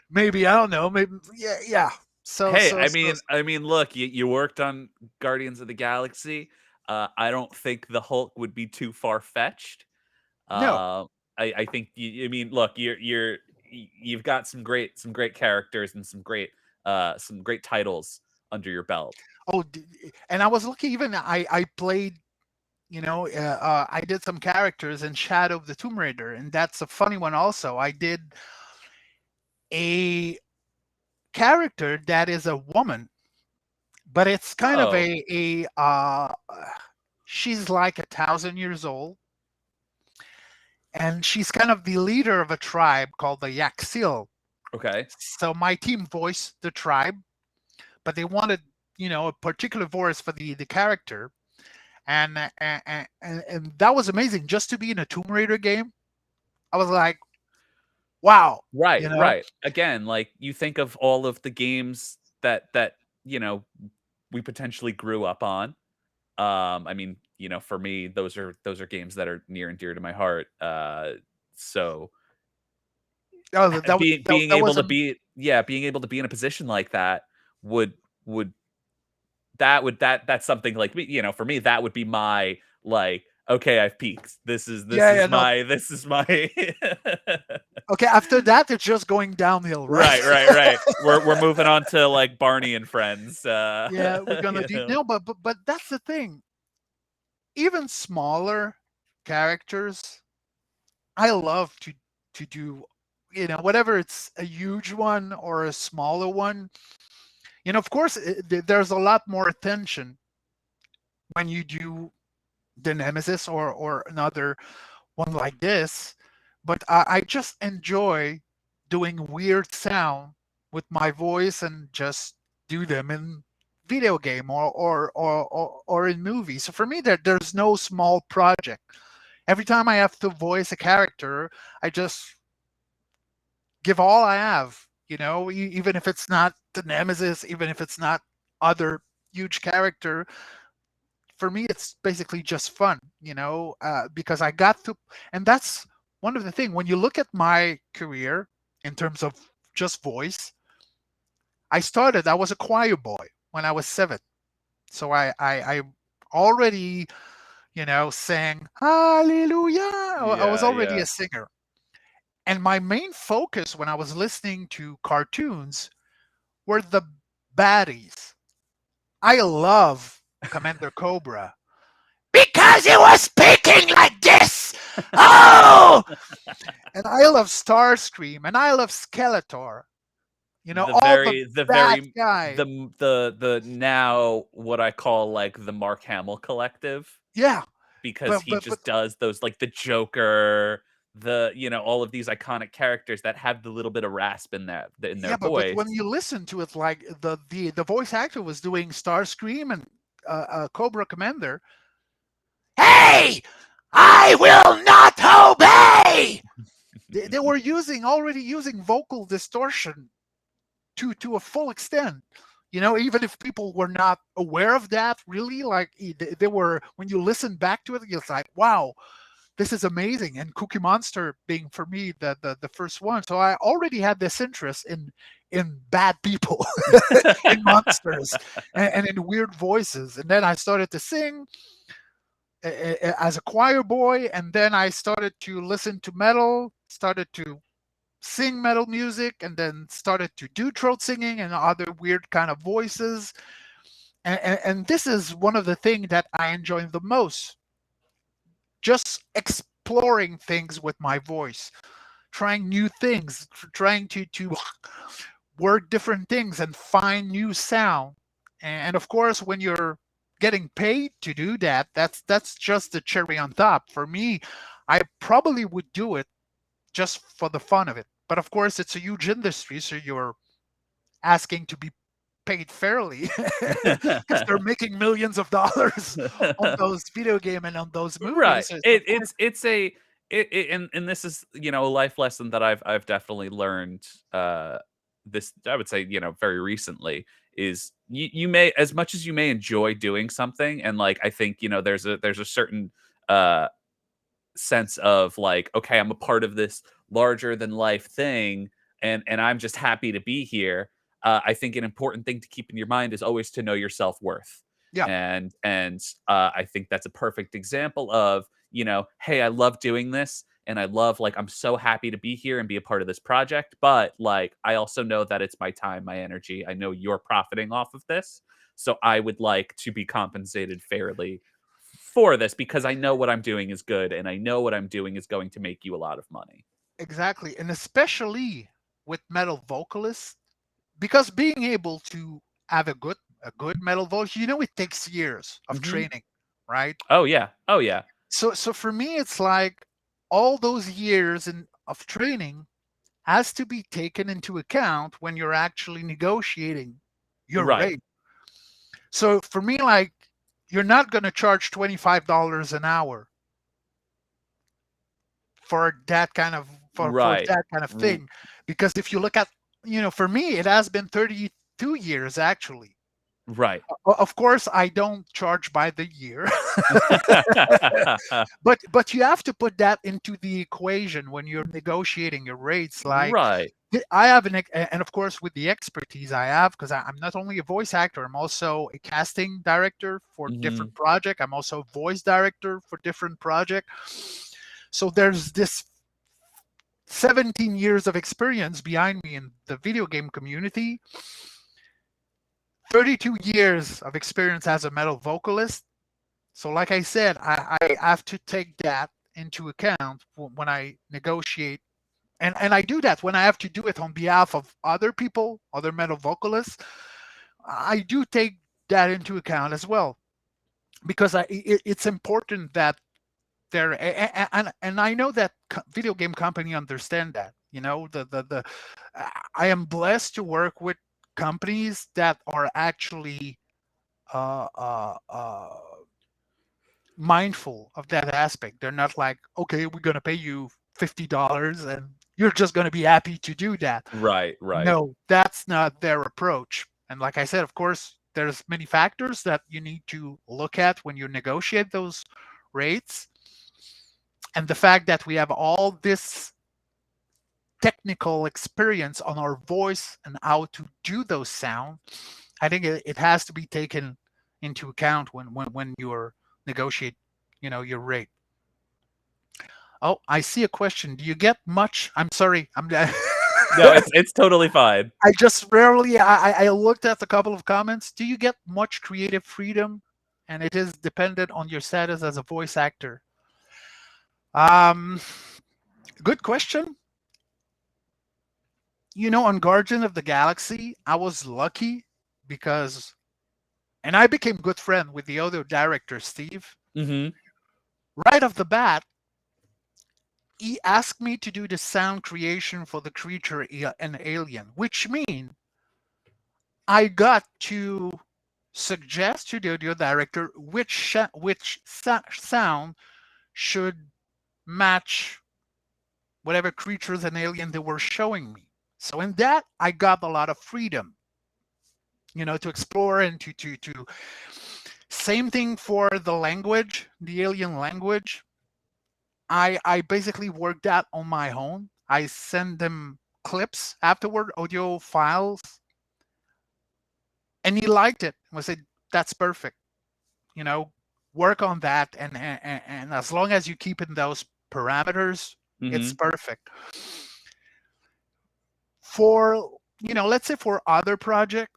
Maybe, I don't know. Maybe, yeah, yeah. So, Hey, so, so, I mean, look, you worked on Guardians of the Galaxy. I don't think the Hulk would be too far fetched. no. I think I mean, look, you've got some great characters and some great titles under your belt. Oh, and I was looking. Even I played. I did some characters in Shadow of the Tomb Raider, and that's a funny one. Also, I did a character that is a woman, but it's kind of Oh, she's like 1,000 years old, and she's kind of the leader of a tribe called the Yaxil. okay. So my team voiced the tribe, but they wanted, a particular voice for the character, and that was amazing. Just to be in a Tomb Raider game, I was like, wow, Right, you know. right. Again, like you think of all of the games that you know we potentially grew up on. I mean, for me, those are games that are near and dear to my heart. So Oh, that was being that able was to a be being able to be in a position like that would would that's something like me, for me that would be my like, okay, I've peaked. This yeah, yeah, is no. my Okay, after that, it's just going downhill, right? right, right, right. We're moving on to like Barney and Friends. Yeah, we're gonna do no, but that's the thing. Even smaller characters, I love to do, whatever it's a huge one or a smaller one. Of course, there's a lot more attention when you do the Nemesis or another one like this, but I just enjoy doing weird sound with my voice and just do them in video game or in movies. So for me, there's no small project. Every time I have to voice a character, I just give all I have. Even if it's not the Nemesis, even if it's not other huge character, for me it's basically just fun, because I got to. And that's one of the things when you look at my career in terms of just voice. I was a choir boy when I was 7, so I already sang hallelujah. I was yeah, already yeah. a singer, and my main focus when I was listening to cartoons were the baddies. I love Commander Cobra because he was speaking like this. Oh, and I love Starscream, and I love Skeletor. All the The bad very guy. the now what I call like the Mark Hamill collective, Yeah, because but he but but just does those, like the Joker, all of these iconic characters that have the little bit of rasp in their yeah, but when voice. you listen to it, like the voice actor was doing Starscream and Cobra Commander. Hey, I will not obey. They were already using vocal distortion to a full extent. Even if people were not aware of that, really, like they were. When you listen back to it, it's like, wow, this is amazing. And Cookie Monster being for me the first one, so I already had this interest in bad people, in monsters, and in weird voices. And then I started to sing as a choir boy, and then I started to listen to metal, started to sing metal music, and then started to do throat singing and other weird kind of voices. And this is one of the things that I enjoy the most, just exploring things with my voice, trying new things, trying to work different things and find new sound. And of course, when you're getting paid to do that, that's just the cherry on top. For me, I probably would do it just for the fun of it. But of course, it's a huge industry, so you're asking to be paid fairly because they're making millions of dollars on those video game and on those Right. movies. So of course, It's a and this is, a life lesson that I've definitely learned, this, I would say, very recently, is you may, as much as you may enjoy doing something, and, like, I think, there's a certain, uh sense of, like, okay, I'm a part of this larger than life thing, and I'm just happy to be here. I think an important thing to keep in your mind is always to know your self-worth. yeah, And I think that's a perfect example of, hey, I love doing this, and I love, like, I'm so happy to be here and be a part of this project, but, like, I also know that it's my time, my energy. I know you're profiting off of this, so I would like to be compensated fairly for this, because I know what I'm doing is good, and I know what I'm doing is going to make you a lot of money. exactly. And especially with metal vocalists, because being able to have a good metal voice, it takes years of Mhm. training, right? Oh, yeah. Oh, yeah. So for me, it's like all those years of training has to be taken into account when you're actually negotiating your Right. rate. So for me, like, you're not going to charge $25 an hour for that kind of for Right. that kind of R thing, because if you look at, for me, it has been 32 years actually. right. Of course, I don't charge by the year, but you have to put that into the equation when you're negotiating your rates. Like, Right. I have and of course, with the expertise I have, because I'm not only a voice actor, I'm also a casting director for different Mhm. project. I'm also a voice director for different project. So there's this 17 years of experience behind me in the video game community, 32 years of experience as a metal vocalist. So, like I said, I have to take that into account when I negotiate. And I do that when I have to do it on behalf of other people, other metal vocalists. I do take that into account as well, because it's important that there, and I know that video game company understand that. I am blessed to work with companies that are actually uh, uh, uh, mindful of that aspect. They're not like, okay, we're going to pay you $50 and you're just going to be happy to do that. Right, right. No, that's not their approach. And like I said, of course, there's many factors that you need to look at when you negotiate those rates. And the fact that we have all this technical experience on our voice and how to do those sounds, I think it has to be taken into account when you're negotiate, your rate. Oh, I see a question. Do you get much? I'm sorry. No, it's totally fine. I just rarely. I looked at a couple of comments. Do you get much creative freedom? And it is dependent on your status as a voice actor. Um, Good question. On Guardian of the Galaxy, I was lucky because, and I became good friend with the other director, Steve. Mhm. Right off the bat, he asked me to do the sound creation for the creature an alien, which means I got to suggest to the audio director which sound should match whatever creatures and alien they were showing me. So in that, I got a lot of freedom, to explore and to. Same thing for the language, the alien language. I basically worked that on my own. I send them clips afterward, audio files, and he liked it. I said, "That's perfect. You know, work on that, and as long as you keep in those parameters, it's Mhm. perfect." For, let's say for other project,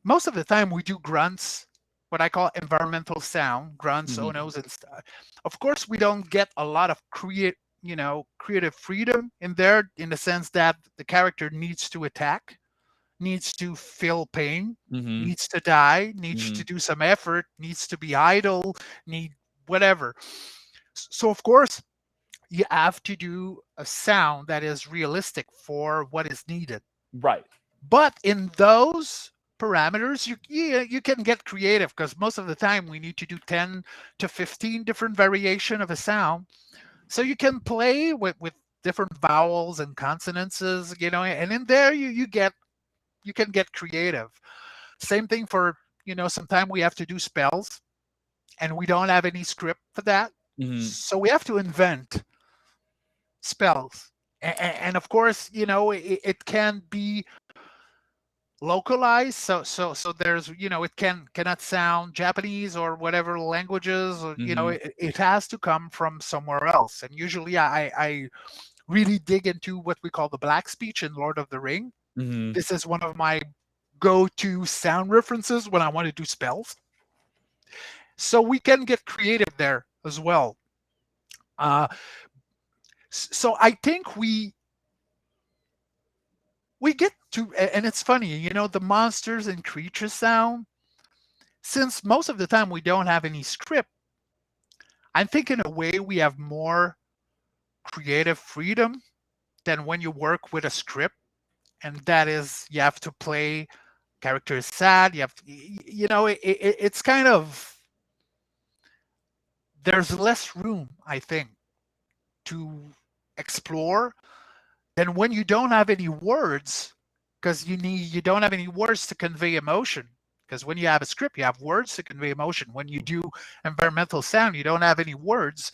most of the time we do grunts, what I call environmental sound, grunts, Mhm. onos, and stuff. Of course, we don't get a lot of creative freedom in there, in the sense that the character needs to attack, needs to feel pain, Mhm. needs to die, needs to Mhm. do some effort, needs to be idle, need whatever. So of course, you have to do a sound that is realistic for what is needed. Right. But in those parameters, you can get creative because most of the time we need to do 10 to 15 different variation of a sound. So you can play with different vowels and consonants, and in there you can get creative. Same thing for, sometimes we have to do spells and we don't have any script for that. Hmm. So we have to invent spells. And of course, it can be localized. So there's, it cannot sound Japanese or whatever languages, or, Hmm. it has to come from somewhere else. And usually I really dig into what we call the black speech in Lord of the Ring. Hmm. This is one of my go-to sound references when I want to do spells. So we can get creative there as well. Uh, so I think we get to, and it's funny, the monsters and creature sound. Since most of the time we don't have any script, I think in a way we have more creative freedom than when you work with a script, and that is you have to play character is sad. You have, it's kind of, there's less room, I think, to explore than when you don't have any words, because you don't have any words to convey emotion. Because when you have a script, you have words to convey emotion. When you do environmental sound, you don't have any words.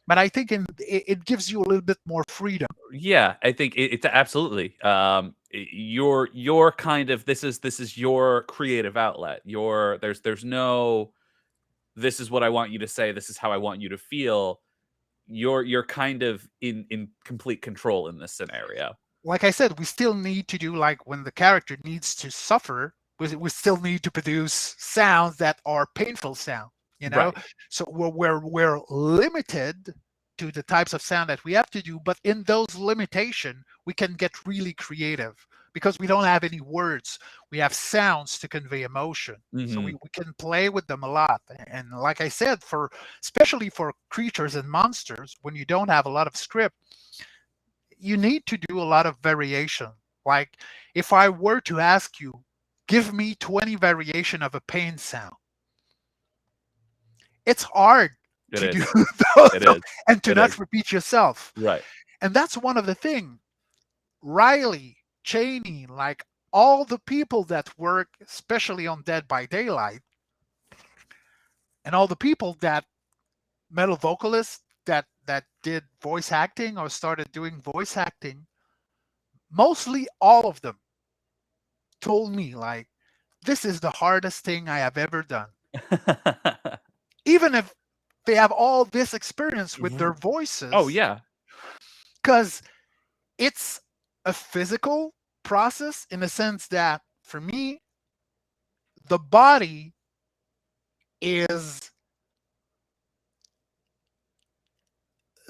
But I think it gives you a little bit more freedom. Yeah, I think it's absolutely. Your kind of this is your creative outlet. Your there's no this is what I want you to say. This is how I want you to feel. You're kind of in complete control in this scenario. Like I said, we still need to do, like, when the character needs to suffer, we still need to produce sounds that are painful sound, you know. Right. So we're limited to the types of sound that we have to do, but in those limitation, we can get really creative because we don't have any words. We have sounds to convey emotion. So Hmm. we can play with them a lot. And like I said, for especially for creatures and monsters, when you don't have a lot of script, you need to do a lot of variation. Like, if I were to ask you, give me 20 variation of a pain sound, it's hard It to do is. It those is. and to It is. not repeat yourself. Right. And that's one of the things. Riley, Cheney, like all the people that work, especially on Dead by Daylight, and all the people that metal vocalists that did voice acting or started doing voice acting, mostly all of them told me, like, this is the hardest thing I have ever done. Even if they have all this experience with their Oh voices, yeah. because it's a physical process in the sense that, for me, the body is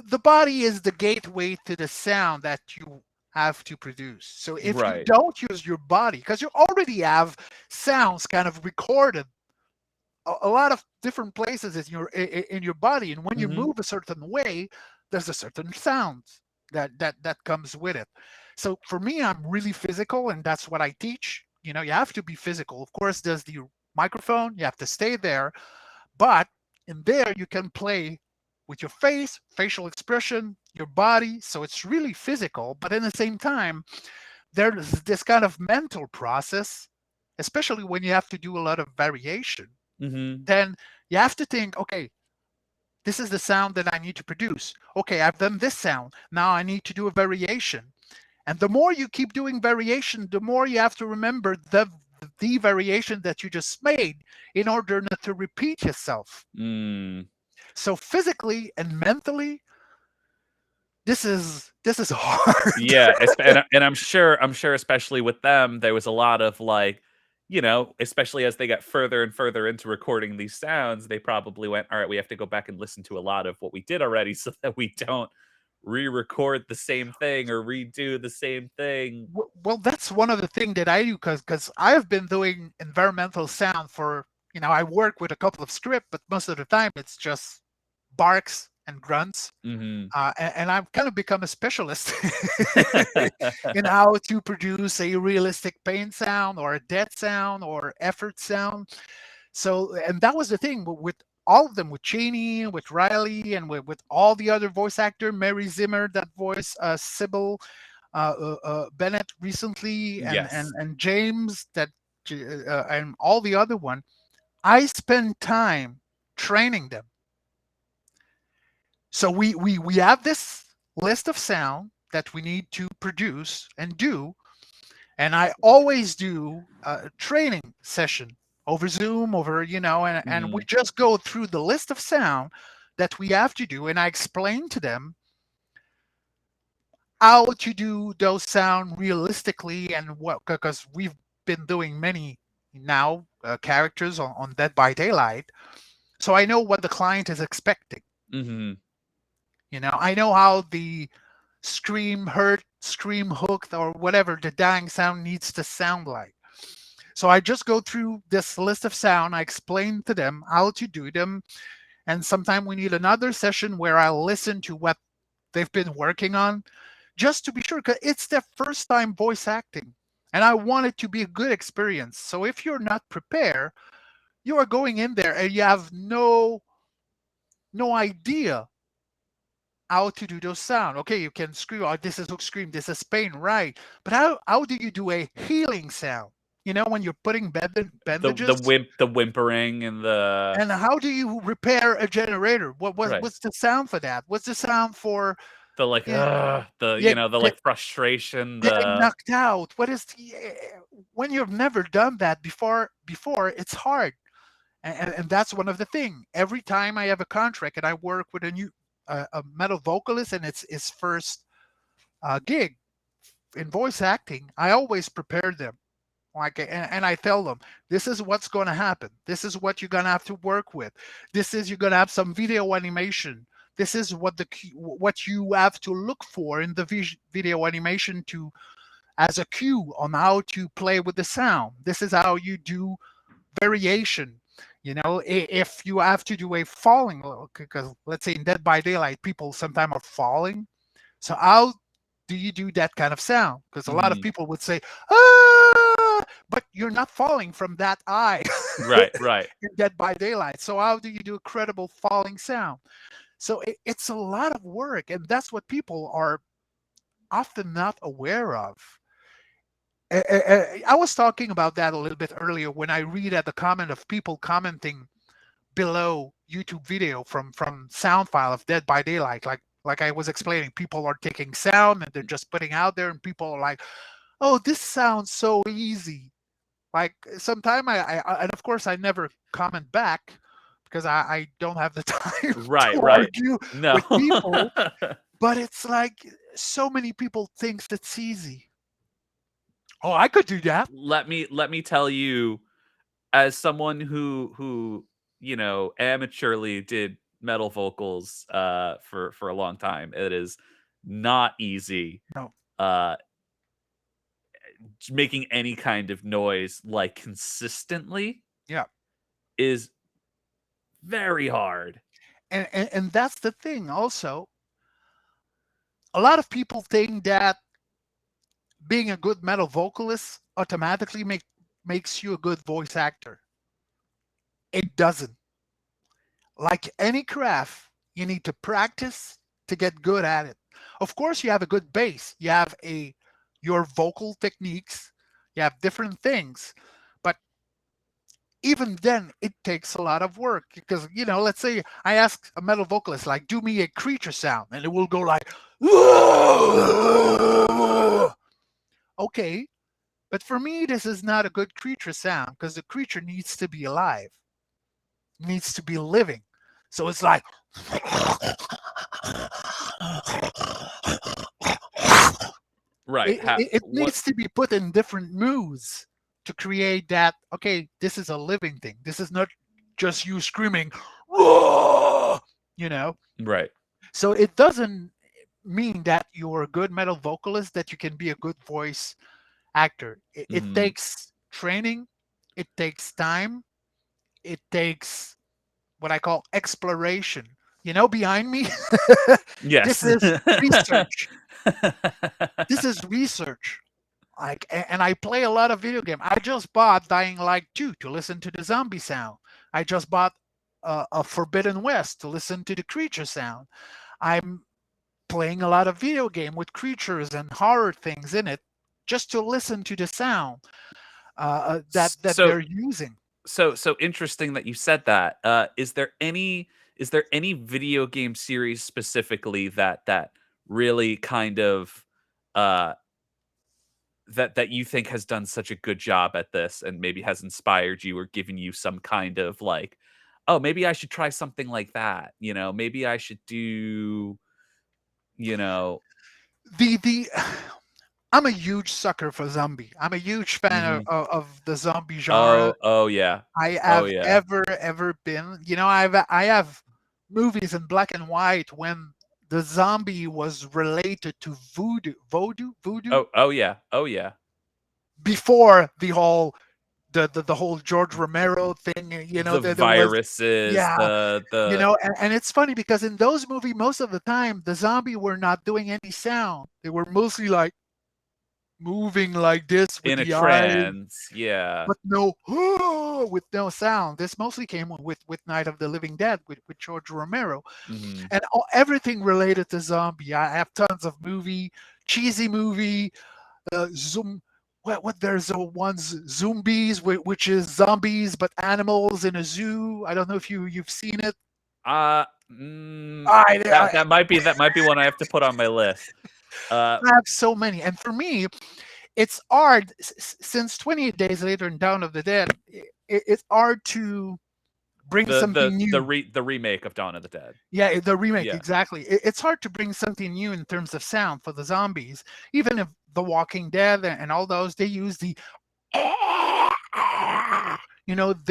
the gateway to the sound that you have to produce. So if you Right. don't use your body, because you already have sounds kind of recorded a lot of different places in your body, and when you Hmm. move a certain way, there's a certain sound that comes with it. So for me, I'm really physical, and that's what I teach. You have to be physical. Of course, there's the microphone, you have to stay there, but in there you can play with your face, facial expression, your body. So it's really physical, but at the same time, there's this kind of mental process, especially when you have to do a lot of variation. Hmm. Then you have to think, okay, this is the sound that I need to produce. Okay, I've done this sound. Now I need to do a variation. And the more you keep doing variation, the more you have to remember the variation that you just made in order not to repeat yourself. Mm. So physically and mentally, this is hard. Yeah, and I'm sure especially with them, there was a lot of like, especially as they got further and further into recording these sounds, they probably went, all right, we have to go back and listen to a lot of what we did already so that we don't re-record the same thing or redo the same thing. Well, that's one of the things that I do, because I have been doing environmental sound for, I work with a couple of script, but most of the time it's just barks and grunts. Mhm. And I've kind of become a specialist in how to produce a realistic pain sound or a dead sound or effort sound. So, and that was the thing with all of them, with Cheney, with Riley, and with all the other voice actor, Mary Zimmer, that voice Sybil Bennett recently, Yes. and James, and all the other one. I spend time training them. So we have this list of sound that we need to produce and do, and I always do a training session over Zoom, over and we Mhm. just go through the list of sound that we have to do, and I explain to them how to do those sound realistically, and what, because we've been doing many now characters on Dead by Daylight, so I know what the client is expecting. Mhm. I know how the scream hurt, scream hooked, or whatever the dying sound needs to sound like. So I just go through this list of sound. I explain to them how to do them. And sometimes we need another session where I listen to what they've been working on just to be sure, because it's their first time voice acting. And I want it to be a good experience. So if you're not prepared, you are going in there and you have no idea how to do those sound. Okay, you can scream, oh, this is hook scream, this is pain, right? But how do you do a healing sound? When you're putting The bandages, whimpering and the and how do you repair a generator? right. What's the sound for that? What's the sound for The like, yeah, the, yeah, the like frustration, getting the knocked out? What is when you've never done that before, it's hard. And that's one of the thing. Every time I have a contract and I work with a metal vocalist, and it's his first gig in voice acting, I always prepare them. And I tell them, this is what's going to happen. This is what you're going to have to work with. This is, you're going to have some video animation. This is what you have to look for in the video animation to as a cue on how to play with the sound. This is how you do variation. If you have to do a falling, because let's say in Dead by Daylight, people sometimes are falling. So how do you do that kind of sound? Because a lot of mhm. people would say, ah, but you're not falling from that eye Right, right. in Dead by Daylight. So how do you do a credible falling sound? So it's a lot of work, and that's what people are often not aware of. I was talking about that a little bit earlier when I read at the comment of people commenting below YouTube video from sound file of Dead by Daylight. Like I was explaining, people are taking sound and they're just putting out there, and people are like, "Oh, this sounds so easy." Like sometime and of course I never comment back because I don't have the time Right, to right. argue No. with people. But it's like so many people thinks it's easy. Oh, I could do that. Let me tell you, as someone who, amateurly did metal vocals, for a long time, it is not easy, No, uh, making any kind of noise, like, consistently yeah, is very hard. and that's the thing. Also, a lot of people think that being a good metal vocalist automatically makes you a good voice actor. It doesn't. Like any craft, you need to practice to get good at it. Of course, you have a good base. You have a your vocal techniques. You have different things, but even then, it takes a lot of work because let's say I ask a metal vocalist like, "Do me a creature sound," and it will go like, okay. But for me, this is not a good creature sound because the creature needs to be alive, needs to be living. So it's like Right, it what needs to be put in different moods to create that. Okay, this is a living thing. This is not just you screaming, "Whoa!" you know. right. So it doesn't mean that you're a good metal vocalist that you can be a good voice actor. It Mhm. takes training. It takes time. It takes what I call exploration. behind me, this Yes. is research. This is research. Like, and I play a lot of video game. I just bought Dying Light 2 to listen to the zombie sound. I just bought a Forbidden West to listen to the creature sound. I'm playing a lot of video game with creatures and horror things in it just to listen to the sound that So they're using. so interesting that you said that. Is there any video game series specifically that really kind of uh that you think has done such a good job at this and maybe has inspired you or given you some kind of like, oh, maybe I should try something like that. Maybe I should do, you know, The I'm a huge sucker for zombie. I'm a huge fan mhm. of the zombie genre. Oh yeah. I Oh have yeah. ever been. I have movies in black and white when the zombie was related to voodoo Oh yeah. Oh yeah. before the whole George Romero thing. The There was, viruses, yeah, the and it's funny because in those movies, most of the time, the zombie were not doing any sound. They were mostly like moving like this with in a the eyes, trance. Yeah. but no with no sound. This mostly came with Night of the Living Dead with George Romero, Mhm. and everything related to zombie. I have tons of cheesy movie, zoom. What there's ones zombies, which is zombies but animals in a zoo. I don't know if you've seen it. Uh, mm, I, that I that might be one I have to put on my list. Uh, I have so many, and for me, it's hard since 28 Days Later and Dawn of the Dead. It's hard to bring the something the the new. re the remake of Dawn of the Dead. Yeah, the remake, Yeah. exactly. It's hard to bring something new in terms of sound for the zombies. Even if The Walking Dead and all those, they use they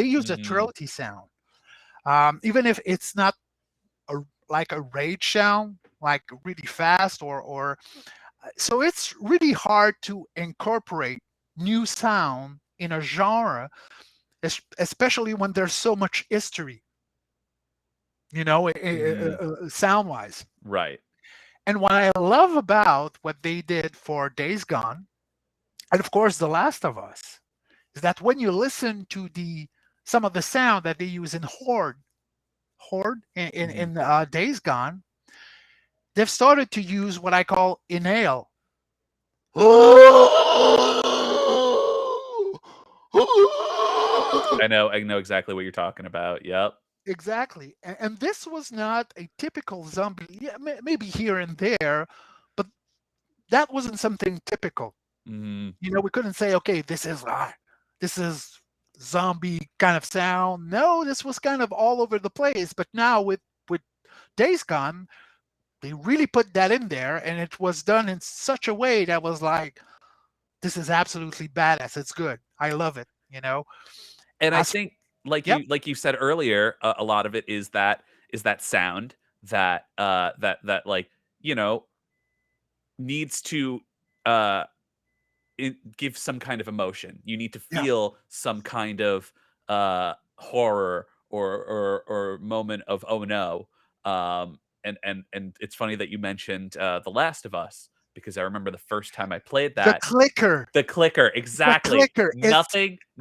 use a Mhm. throaty sound. Even if it's not a, like a rage sound, like really fast or so it's really hard to incorporate new sound in a genre, especially when there's so much history, Mhm. sound wise. Right. And what I love about what they did for Days Gone, and of course The Last of Us, is that when you listen to the some of the sound that they use in Horde Mhm. in Days Gone, they've started to use what I call inhale. I know exactly what you're talking about. Yep. Exactly. And this was not a typical zombie. Yeah, maybe here and there, but that wasn't something typical. Mhm. We couldn't say, okay, this is zombie kind of sound. No, this was kind of all over the place. But now with Days Gone, they really put that in there, and it was done in such a way that was like, this is absolutely badass. It's good. I love it. And I As think like Yep, you said earlier, a lot of it is that sound that like, you know, needs to uh give some kind of emotion. You need to yeah. feel some kind of horror or moment of oh no. And it's funny that you mentioned The Last of Us because I remember the first time I played The that. clicker, The clicker, the exactly. clicker. It's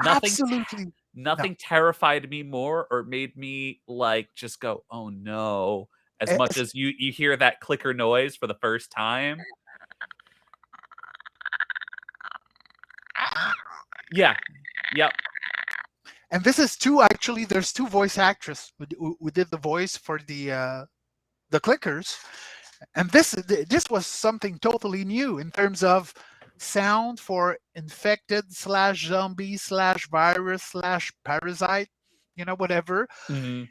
absolutely no. Nothing terrified me more or made me like just go, "Oh no," as much It's as you hear that clicker noise for the first time. Yeah. Yep. And this is two actually. There's two voice actors who did the voice for the clickers, and this was something totally new in terms of sound for infected slash zombie slash virus slash parasite, whatever. Mhm.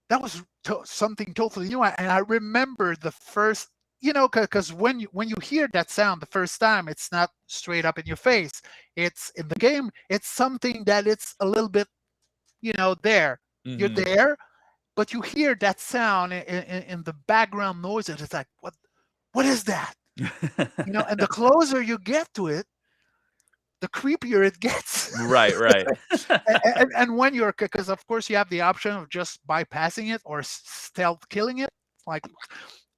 That was something totally new, and I remember the first. Because when you hear that sound the first time, it's not straight up in your face. It's in the game. It's something that it's a little bit there. You're Mhm. there, but you hear that sound in the background noise, and it's like, what is that? And the closer you get to it, the creepier it gets. Right, right. And when you're, because of course you have the option of just bypassing it or stealth killing it. like,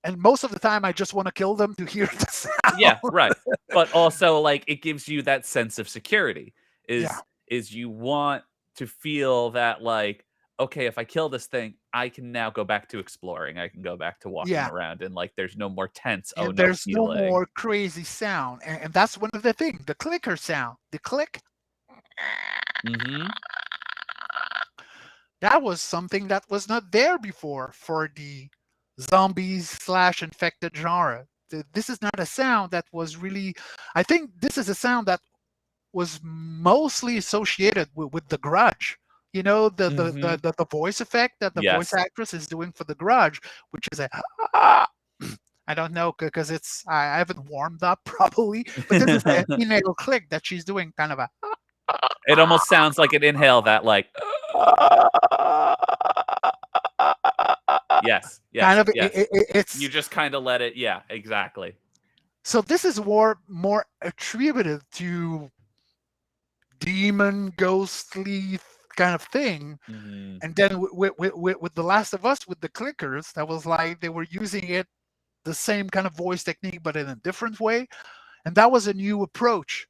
and most of the time I just want to kill them to hear the sound. Yeah, right. But also, like, it gives you that sense of security. Yeah, Is you want to feel that, like, okay, if I kill this thing, I can now go back to exploring. I can go back to walking yeah. around, and like, there's no more tense. Oh And no, there's no feeling. more crazy sound, and that's one of the things. The clicker sound, the click, Mm-hmm. that was something that was not there before for the zombies slash infected genre. This is not a sound that was really. I think this is a sound that was mostly associated with the Grudge. You know, Mm-hmm. the voice effect that the voice Yes. actress is doing for the Grudge, which is a I don't know because I haven't warmed up probably, but this is an inhale click that she's doing, kind of a It almost sounds like an inhale that, like, yes, kind yes, of yes. You it's just kind of let it. Yeah, exactly. so this is more attributed to demon ghostly kind of thing. Mm-hmm. And then with The Last of Us, with the clickers, that was like they were using it the same kind of voice technique, but in a different way. And that was a new approach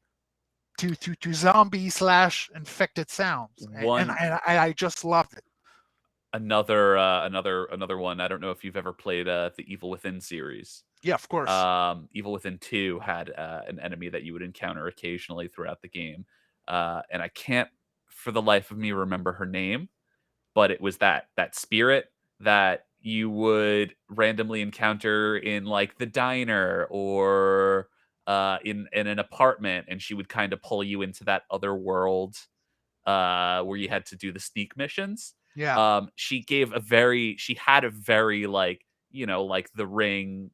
to zombie slash infected sounds. One I just loved it. another one. I don't know if you've ever played the Evil Within series. Yeah, of course. Evil Within 2 had an enemy that you would encounter occasionally throughout the game, and I can't for the life of me remember her name, but it was that spirit that you would randomly encounter in like the diner or in an apartment, and she would kind of pull you into that other world where you had to do the sneak missions. Yeah. She had a very like, like the Ring,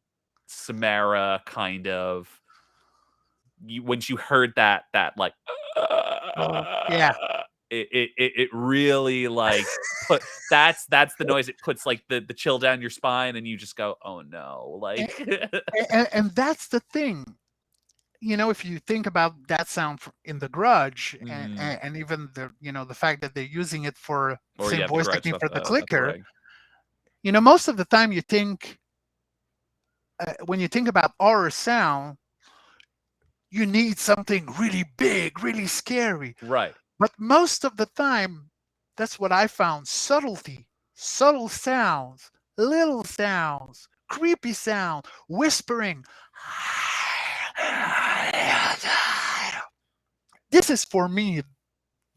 Samara kind of. When you heard that like, Oh, yeah. it really like put that's the noise. It puts like the chill down your spine, and you just go, oh no, And, like. and that's the thing. You know, if you think about that sound in The Grudge, Mhm. and even the fact that they're using it for Or same yeah, the voice garage technique about for the the clicker, ring. most of the time you think when you think about horror sound, you need something really big, really scary. Right. But most of the time, that's what I found: subtlety, subtle sounds, little sounds, creepy sound, whispering. This is for me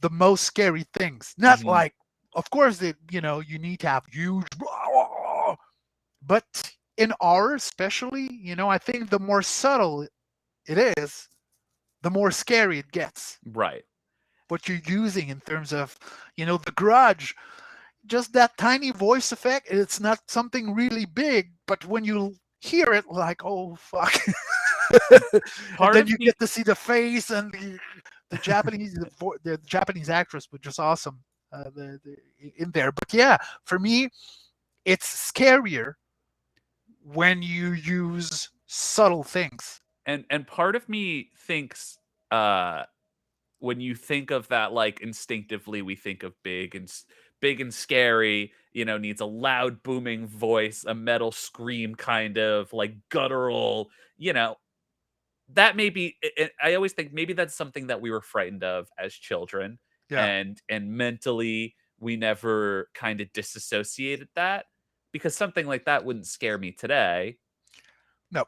the most scary things. Not Mhm. like, of course, you need to have huge, but in horror, especially, I think the more subtle it is, the more scary it gets. Right. What you're using in terms of, the Grudge, just that tiny voice effect. It's not something really big, but when you hear it, like, oh fuck, and Part then of you me get to see the face and the Japanese, the Japanese actress was just awesome, in there. But yeah, for me, it's scarier when you use subtle things. and part of me thinks uh when you think of that, like, instinctively we think of big and scary, needs a loud booming voice, a metal scream, kind of like guttural, you know, that may be I always think maybe that's something that we were frightened of as children, Yeah. and mentally we never kind of disassociated that, because something like that wouldn't scare me today. No.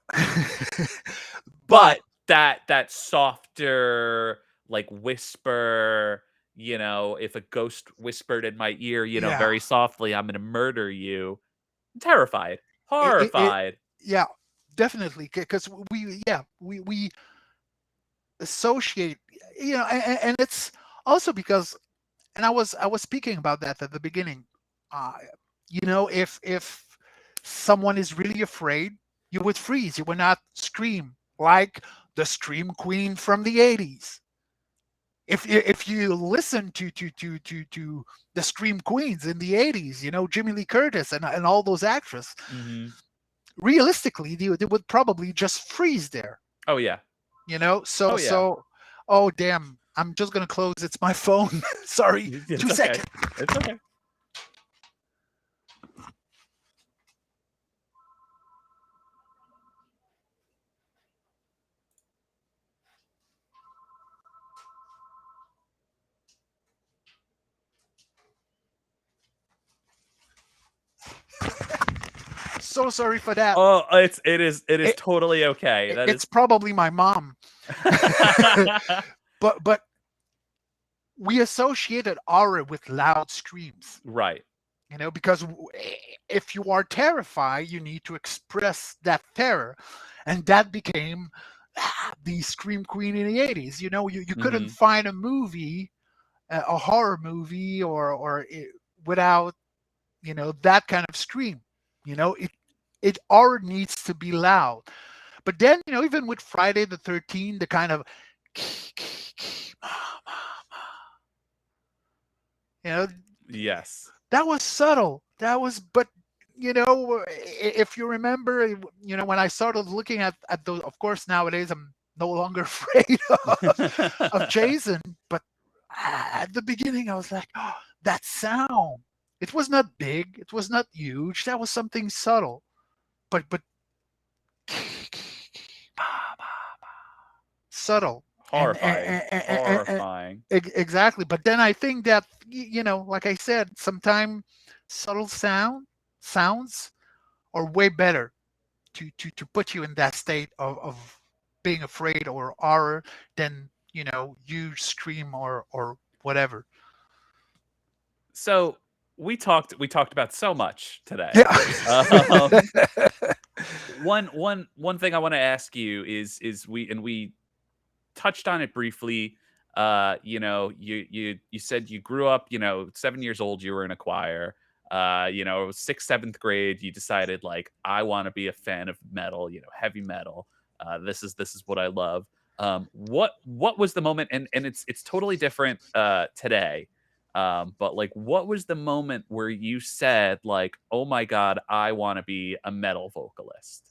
But But that softer, like, whisper, if a ghost whispered in my ear, yeah, very softly, "I'm gonna murder you." I'm terrified, it horrified. yeah, definitely, because we associate, and it's also because, and I was speaking about that at the beginning. Uh, if someone is really afraid, you would freeze. You would not scream like the scream queen from the 80s. If you listen to the scream queens in the 80s, Jimmy Lee Curtis and all those actresses, Mhm. realistically they would probably just freeze there. Oh, yeah. So Oh, yeah. oh damn, I'm just gonna close. It's my phone. Sorry, It's 2 seconds. okay. It's okay. so sorry for that. Oh, it is It, totally okay. That it's is probably my mom. But we associated horror with loud screams, right. because if you are terrified, you need to express that terror, and that became the scream queen in the 80s. You couldn't Hmm. find a movie, a horror movie, without that kind of scream. It horror needs to be loud. But then, even with Friday the 13th, the kind of you know Yes. that was subtle. But if you remember, when I started looking at those, of course, nowadays I'm no longer afraid of Jason. But at the beginning, I was like, oh, that sound. It was not big. It was not huge. That was something subtle. But subtle. Horrifying. Horrifying. Exactly. But then I think that, like I said, sometimes subtle sounds are way better to put you in that state of being afraid or horror than you scream or whatever. So we talked about so much today. Yeah. Um, one thing I want to ask you is we touched on it briefly. You said you grew up, 7 years old, you were in a choir. It was sixth, seventh grade, you decided like I want to be a fan of metal, heavy metal. This is what I love. What was the moment? And it's totally different today. But like, what was the moment where you said like, oh my god, I want to be a metal vocalist?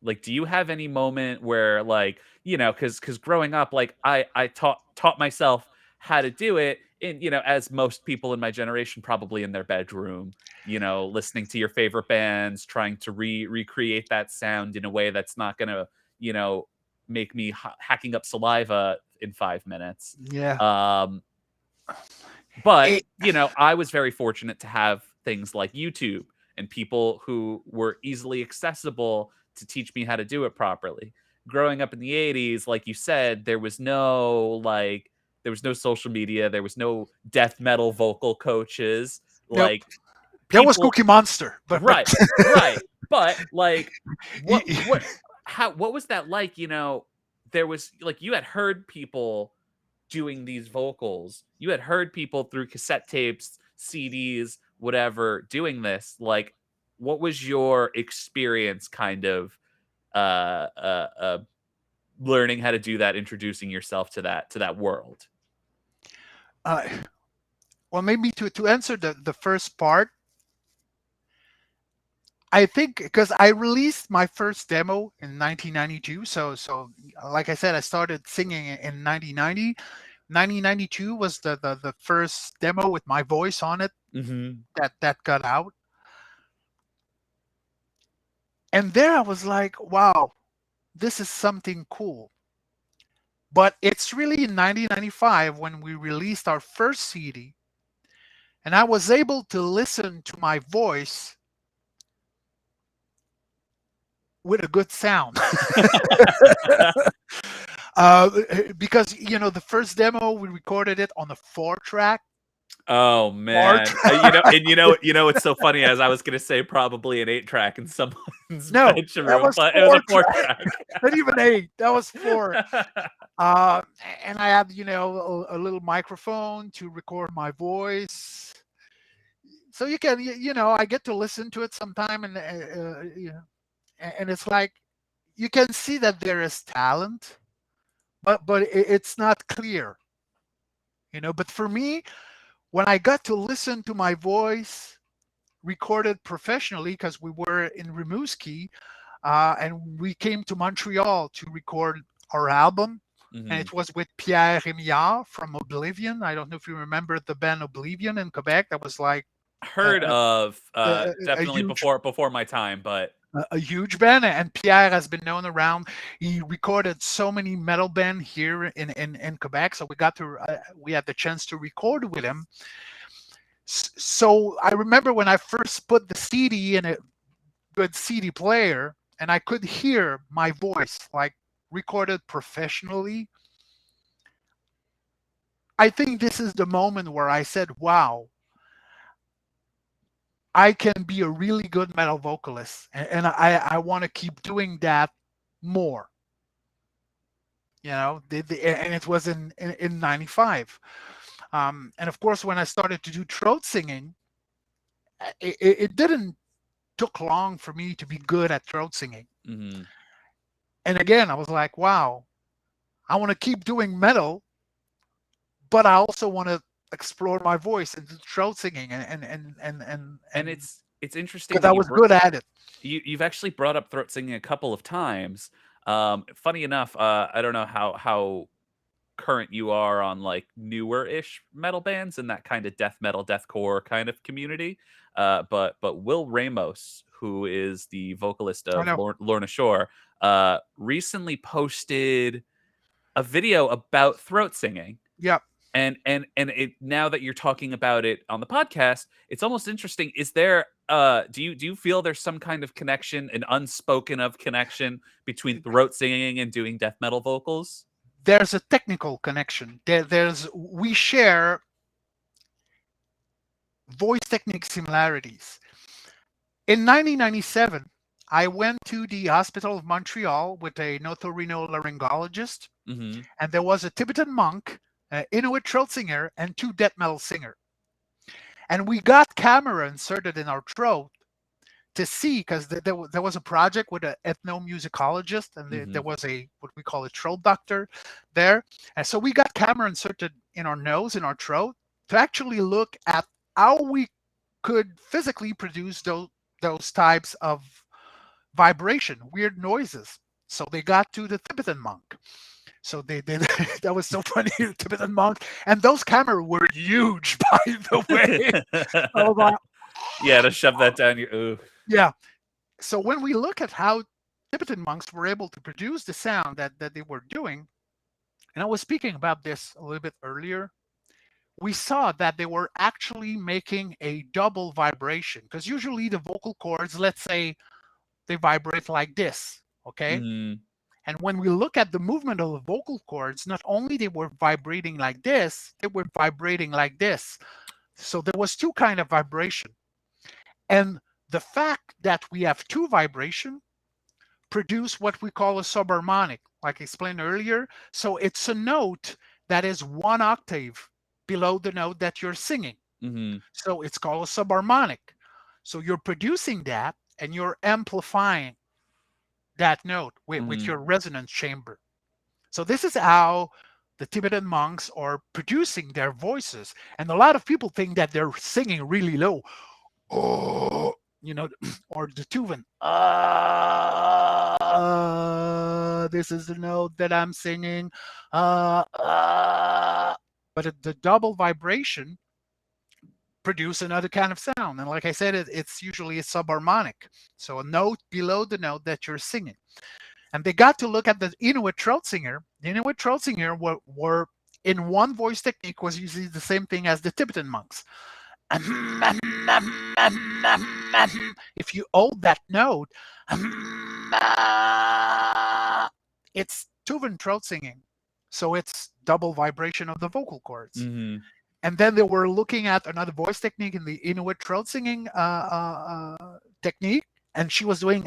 Like, do you have any moment where like, because growing up, like I taught myself how to do it in, as most people in my generation, probably in their bedroom, listening to your favorite bands, trying to recreate that sound in a way that's not gonna, you know, make me hacking up saliva in 5 minutes. Yeah. Um, but It, I was very fortunate to have things like YouTube and people who were easily accessible to teach me how to do it properly. Growing up in the 80s, like you said, there was no social media, there was no death metal vocal coaches. nope. Like There was people Cookie Monster, but right, right. But like y- what was that like, there was like you had heard people doing these vocals. You had heard people through cassette tapes, CDs, whatever, doing this. Like, what was your experience kind of uh, uh, uh, learning how to do that, introducing yourself to that world? uh, well, maybe to answer the first part, I think because I released my first demo in 1992. So like I said, I started singing in 1990. 1992 was the first demo with my voice on it Hmm. that got out. And there I was like, wow, this is something cool. But it's really in 1995 when we released our first CD, and I was able to listen to my voice with a good sound. Because the first demo we recorded it on a 4 track. Oh Four man, track. and it's so funny. As I was gonna say, probably an 8 track in someone's No, that bedroom, was but it was a four four track. track. Not even 8. That was 4. Uh, and I had a little microphone to record my voice. So you can I get to listen to it sometime, and and it's like you can see that there is talent, but it's not clear. But for me, when I got to listen to my voice recorded professionally, because we were in Rimouski, and we came to Montreal to record our album, and Hmm. it was with Pierre Rémillard from Oblivion. I don't know if you remember the band Oblivion in Quebec. That was like a, Heard of, a definitely huge before my time, but a huge band, and Pierre has been known around. He recorded so many metal band here in Quebec, so we had the chance to record with him. So I remember when I first put the CD in a good CD player and I could hear my voice like recorded professionally. I think this is the moment where I said, wow, I can be a really good metal vocalist. And I want to keep doing that more. And it was in 95. And of course, when I started to do throat singing, it didn't took long for me to be good at throat singing. Mm-hmm. And again, I was like, wow, I want to keep doing metal, but I also want to explore my voice and do throat singing And and it's interesting because that I was good at it. you've actually brought up throat singing a couple of times. Funny enough, I don't know how current you are on like newer-ish metal bands in that kind of death metal, deathcore kind of community. But Will Ramos, who is the vocalist I of know. Lorna Shore, recently posted a video about throat singing. Yeah. And it, now that you're talking about it on the podcast, it's almost interesting. Is there do you feel there's some kind of connection, an unspoken of connection between throat singing and doing death metal vocals? There's a technical connection. We share voice technique similarities. In 1997, I went to the Hospital of Montreal with a otorhinolaryngologist, Hmm. and there was a Tibetan monk, an Inuit throat singer, and two death metal singers. And we got camera inserted in our throat to see, because there was a project with an ethnomusicologist, and Hmm. there was a what we call a throat doctor there. And so we got camera inserted in our nose, in our throat, to actually look at how we could physically produce those types of vibration, weird noises. So they got to the Tibetan monk. So they that was so funny, Tibetan monk, and those cameras were huge, by the way. I was like, Yeah, to shove that down your ooh. yeah. So when we look at how Tibetan monks were able to produce the sound that they were doing, and I was speaking about this a little bit earlier, we saw that they were actually making a double vibration, because usually the vocal cords, let's say, they vibrate like this, okay? Mhm. And when we look at the movement of the vocal cords, not only they were vibrating like this, they were vibrating like this. So there was two kind of vibration. And the fact that we have two vibration produce what we call a subharmonic, like I explained earlier. So it's a note that is one octave below the note that you're singing. Mhm. So it's called a subharmonic. So you're producing that and you're amplifying that note with Mhm. your resonance chamber. So this is how the Tibetan monks are producing their voices. And a lot of people think that they're singing really low. Oh, or the Tuvan. This is the note that I'm singing. But the double vibration produce another kind of sound. And like I said, it's usually a subharmonic. So a note below the note that you're singing. And they got to look at the Inuit throat singer. The Inuit throat singer were in one voice technique was usually the same thing as the Tibetan monks. If you hold that note, it's Tuvan throat singing. So it's double vibration of the vocal cords. Mhm. And then they were looking at another voice technique in the Inuit throat singing technique, and she was doing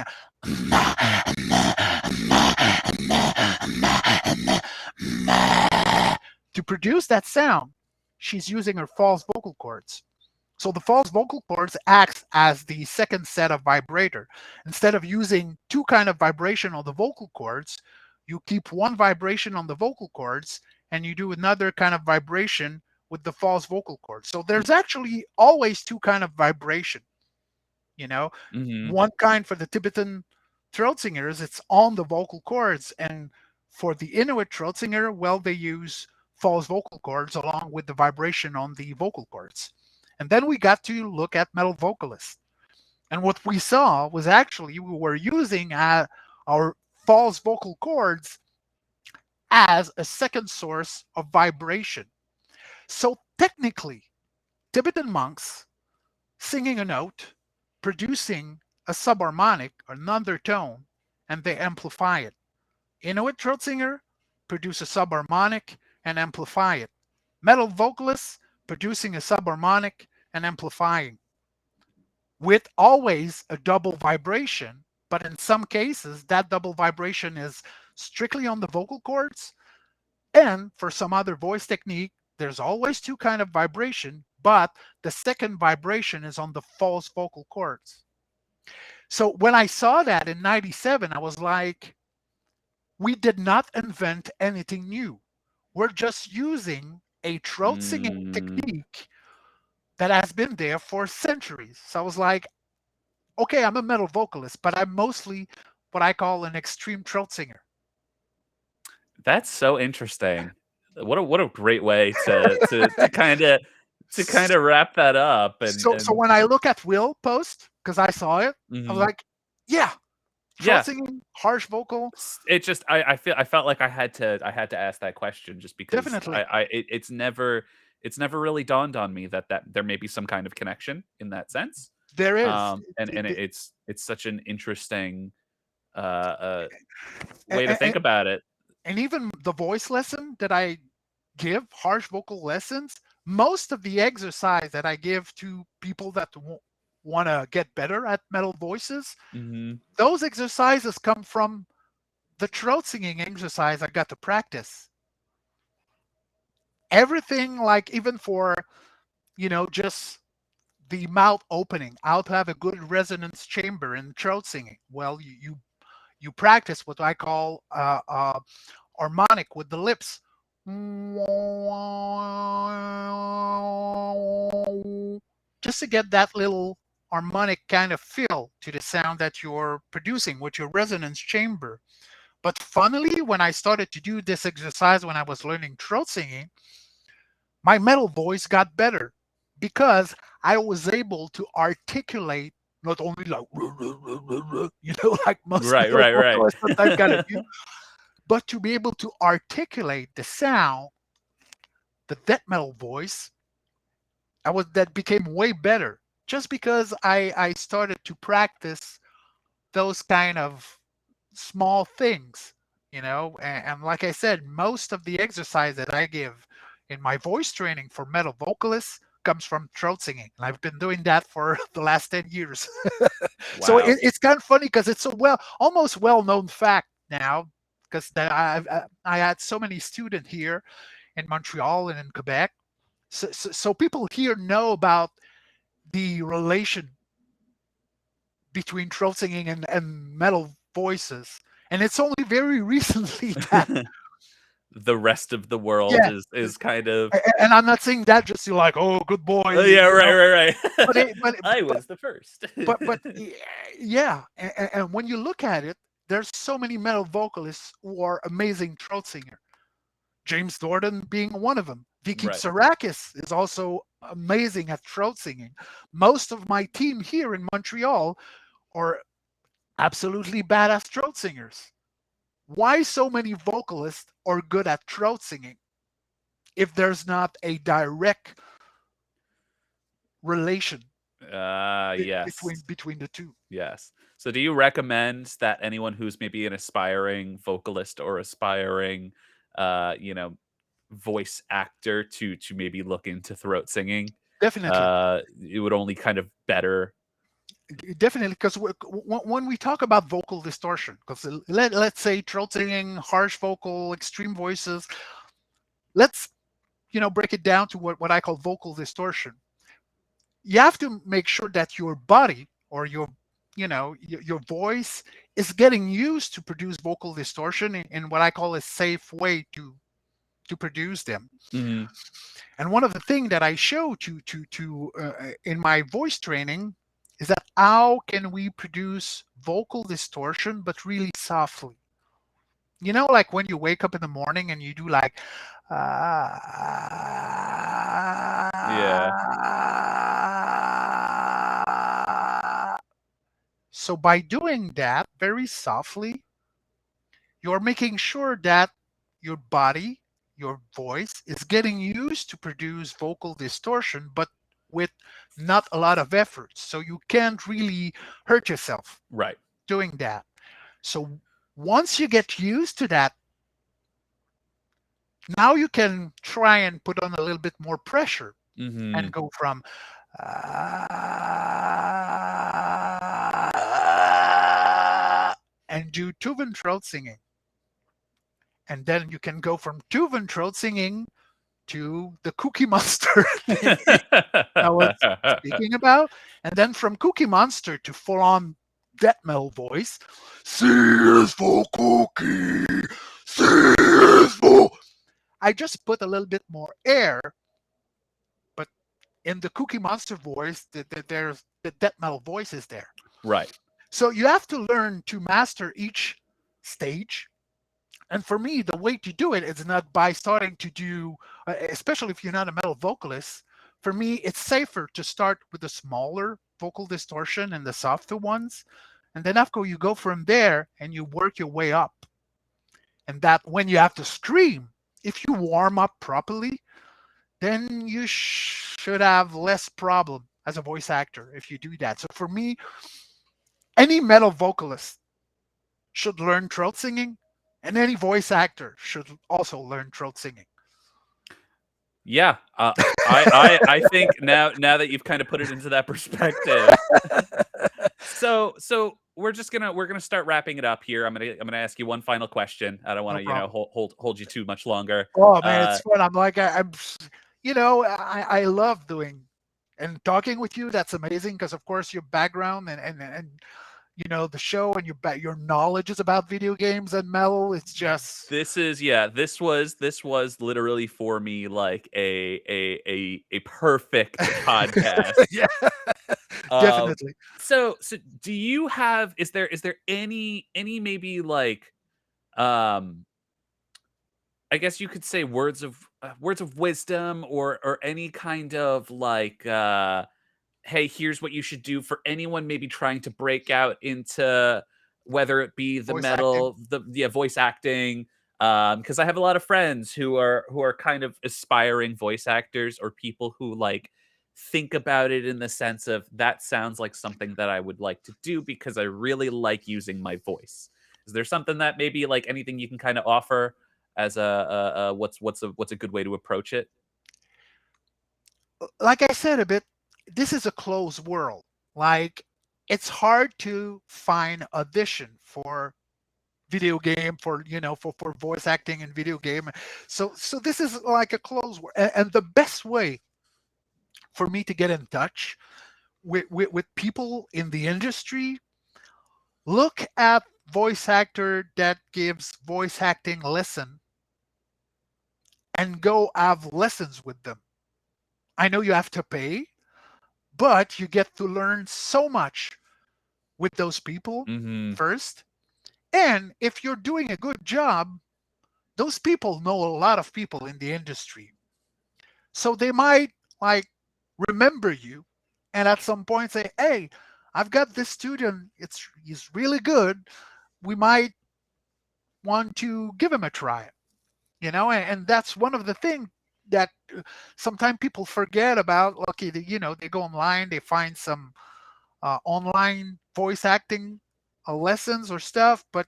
to produce that sound. She's using her false vocal cords. So the false vocal cords acts as the second set of vibrator. Instead of using two kind of vibration on the vocal cords, you keep one vibration on the vocal cords and you do another kind of vibration with the false vocal cords. So there's actually always two kind of vibration, you know, Mhm. one kind for the Tibetan throat singers, it's on the vocal cords. And for the Inuit throat singer, well, they use false vocal cords along with the vibration on the vocal cords. And then we got to look at metal vocalists. And what we saw was actually we were using our false vocal cords as a second source of vibration. So technically, Tibetan monks singing a note, producing a subharmonic or an undertone, and they amplify it. Inuit throat singer produce a subharmonic and amplify it. Metal vocalists producing a subharmonic and amplifying, with always a double vibration. But in some cases, that double vibration is strictly on the vocal cords. And for some other voice technique, there's always two kind of vibration, but the second vibration is on the false vocal cords. So when I saw that in 97, I was like, we did not invent anything new. We're just using a throat singing Mm. technique that has been there for centuries. So I was like, okay, I'm a metal vocalist, but I'm mostly what I call an extreme throat singer. That's so interesting. What a great way to kind of wrap that up So and when I look at Will post, because I saw it, I was mhm. like, yeah, throat Yeah. singing, harsh vocal, It just I felt like I had to ask that question just because definitely. it's never really dawned on me that there may be some kind of connection in that sense. There is. And it's such an interesting uh way to think And, about it. and even the voice lesson that I give, harsh vocal lessons, most of the exercise that I give to people that want to get better at metal voices, Mhm. those exercises come from the throat singing exercise I got to practice. Everything, like even for, just the mouth opening, how to have a good resonance chamber in throat singing. Well, you practice what I call harmonic with the lips, just to get that little harmonic kind of feel to the sound that you're producing with your resonance chamber. But funnily, when I started to do this exercise when I was learning throat singing, my metal voice got better because I was able to articulate not only like like most Right, metal right, right. vocalists sometimes gotta do, but to be able to articulate the sound, the death metal voice, that became way better just because I started to practice those kind of small things, and like I said, most of the exercise that I give in my voice training for metal vocalists comes from throat singing, and I've been doing that for the last 10 years. So Wow. it's kind of funny because it's a almost well-known fact now, because I had so many students here in Montreal and in Quebec, so people here know about the relation between throat singing and metal voices. And it's only very recently that, The rest of the world yeah, is kind of and I'm not saying that just to like, oh, good boy, oh, yeah, right, right, but right. it, but I but was the first. but yeah, and when you look at it, there's so many metal vocalists who are amazing throat singer. James Dorden being one of them. Vicky Right. Psarakis is also amazing at throat singing. Most of my team here in Montreal are absolutely badass throat singers. Why so many vocalists are good at throat singing if there's not a direct relation Yes. between the two? Yes. So do you recommend that anyone who's maybe an aspiring vocalist or aspiring, uh, you know, voice actor to maybe look into throat singing? Definitely, It would only kind of better. definitely, because when we talk about vocal distortion, because let's say throat singing, harsh vocal, extreme voices, let's break it down to what I call vocal distortion. You have to make sure that your body or your voice is getting used to produce vocal distortion in what I call a safe way to produce them. Mhm. And one of the things that I show in my voice training is that how can we produce vocal distortion but really softly. Like when you wake up in the morning and you do like, Yeah. so by doing that very softly, you're making sure that your body, your voice is getting used to produce vocal distortion, but with not a lot of effort. So you can't really hurt yourself Right. doing that. So once you get used to that, now you can try and put on a little bit more pressure and Mm-hmm. go from and do Tuvan throat singing. And then you can go from Tuvan throat singing to the Cookie Monster thing I was speaking about. And then from Cookie Monster to full on death metal voice. C is for cookie. C is for. I just put a little bit more air, but in the Cookie Monster voice, there's the death metal voice is there. Right. So you have to learn to master each stage. And for me, the way to do it is not by starting to do, especially if you're not a metal vocalist. For me, it's safer to start with the smaller vocal distortion and the softer ones. And then after you go from there and you work your way up. And that when you have to scream, if you warm up properly, then you should have less problem as a voice actor if you do that. So for me, any metal vocalist should learn throat singing, and any voice actor should also learn throat singing. Yeah, I think now that you've kind of put it into that perspective. So we're gonna start wrapping it up here. I'm gonna ask you one final question. I don't want No to problem. hold you too much longer. Oh man, it's fun. I'm like I love doing and talking with you. That's amazing because of course your background and the show and your knowledge is about video games and metal. It's just This was literally for me like a perfect podcast. yeah, Um, definitely. so do you have is there any maybe like um I guess you could say words of wisdom or any kind of like hey, here's what you should do for anyone maybe trying to break out into whether it be the Voice acting. metal, the voice acting. Because I have a lot of friends who are kind of aspiring voice actors or people who like think about it in the sense of that sounds like something that I would like to do because I really like using my voice. Is there something that maybe like anything you can kind of offer as a what's a good way to approach it? Like I said a bit, this is a closed world. Like it's hard to find audition for video game for for voice acting in video game. So this is like a closed world. And the best way for me to get in touch with people in the industry, look at voice actor that gives voice acting lesson and go have lessons with them. I know you have to pay, but you get to learn so much with those people Hmm. first. And if you're doing a good job, those people know a lot of people in the industry. So they might like remember you and at some point say, "Hey, I've got this student. He's really good. We might want to give him a try." And that's one of the things that sometimes people forget about. Okay, they go online, they find some online voice acting lessons or stuff, but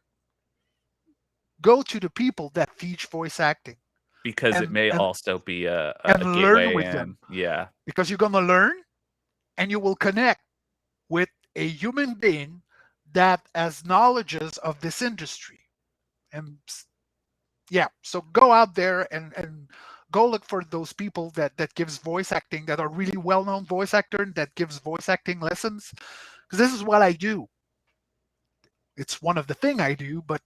go to the people that teach voice acting Because it and may and also be a and learn gateway with them and yeah. because you're going to learn and you will connect with a human being that has knowledges of this industry. And yeah, so go out there and go look for those people that gives voice acting, that are really well-known voice actor that gives voice acting lessons, because this is what I do. It's one of the thing I do, but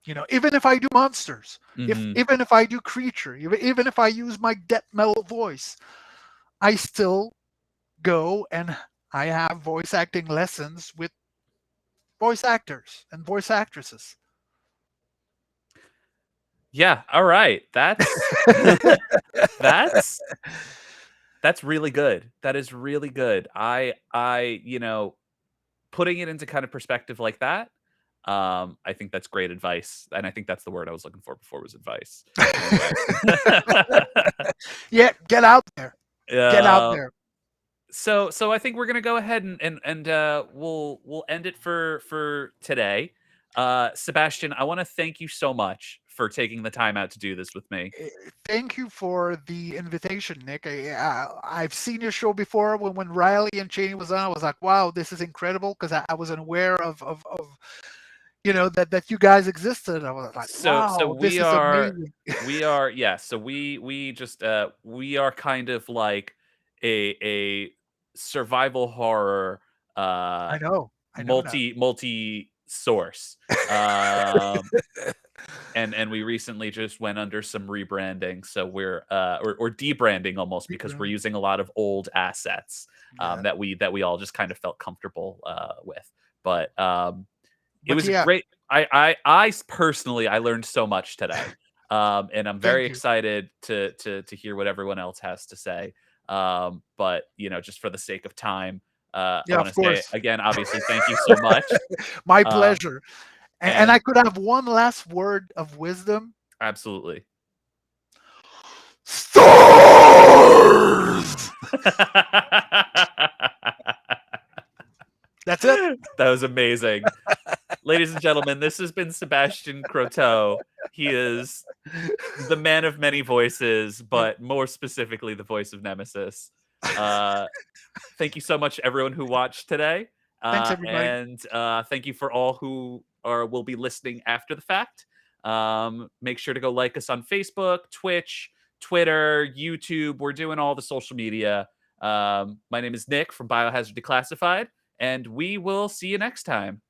even if I do monsters, if Mhm. even if I do creature, even if I use my death metal voice, I still go and I have voice acting lessons with voice actors and voice actresses. Yeah, all right. That's that's that's really good. That is really good. Putting it into kind of perspective like that, I think that's great advice, and I think that's the word I was looking for before was advice. Anyway. Yeah, get out there. Get out Uh, there. so I think we're gonna go ahead and we'll end it for today. Sebastian, I want to thank you so much for taking the time out to do this with me. Thank you for the invitation, Nick. I've seen your show before when Riley and Cheney was on. I was like, wow, this is incredible because I wasn't aware of that you guys existed. I was like, So wow, this is amazing. we are yeah, so we just we are kind of like a survival horror uh I know now. multi source. Um and we recently just went under some rebranding, so we're or debranding almost, because we're using a lot of old assets Yeah, that we all just kind of felt comfortable with. But it but was a yeah, great. I personally I learned so much today, and I'm very thank you. excited to hear what everyone else has to say. But just for the sake of time, I Yeah, want of to say course. again, obviously, thank you so much. My Um, pleasure. And and I could have one last word of wisdom. absolutely. Stars! That's it. That was amazing. Ladies and gentlemen, this has been Sebastien Croutaeu. He is the man of many voices, but more specifically, the voice of Nemesis. Uh, Thank you so much, everyone who watched today, Thanks, everybody. and thank you for all who will be listening after the fact. Make sure to go like us on Facebook, Twitch, Twitter, YouTube. We're doing all the social media. My name is Nick from Biohazard Declassified, and we will see you next time.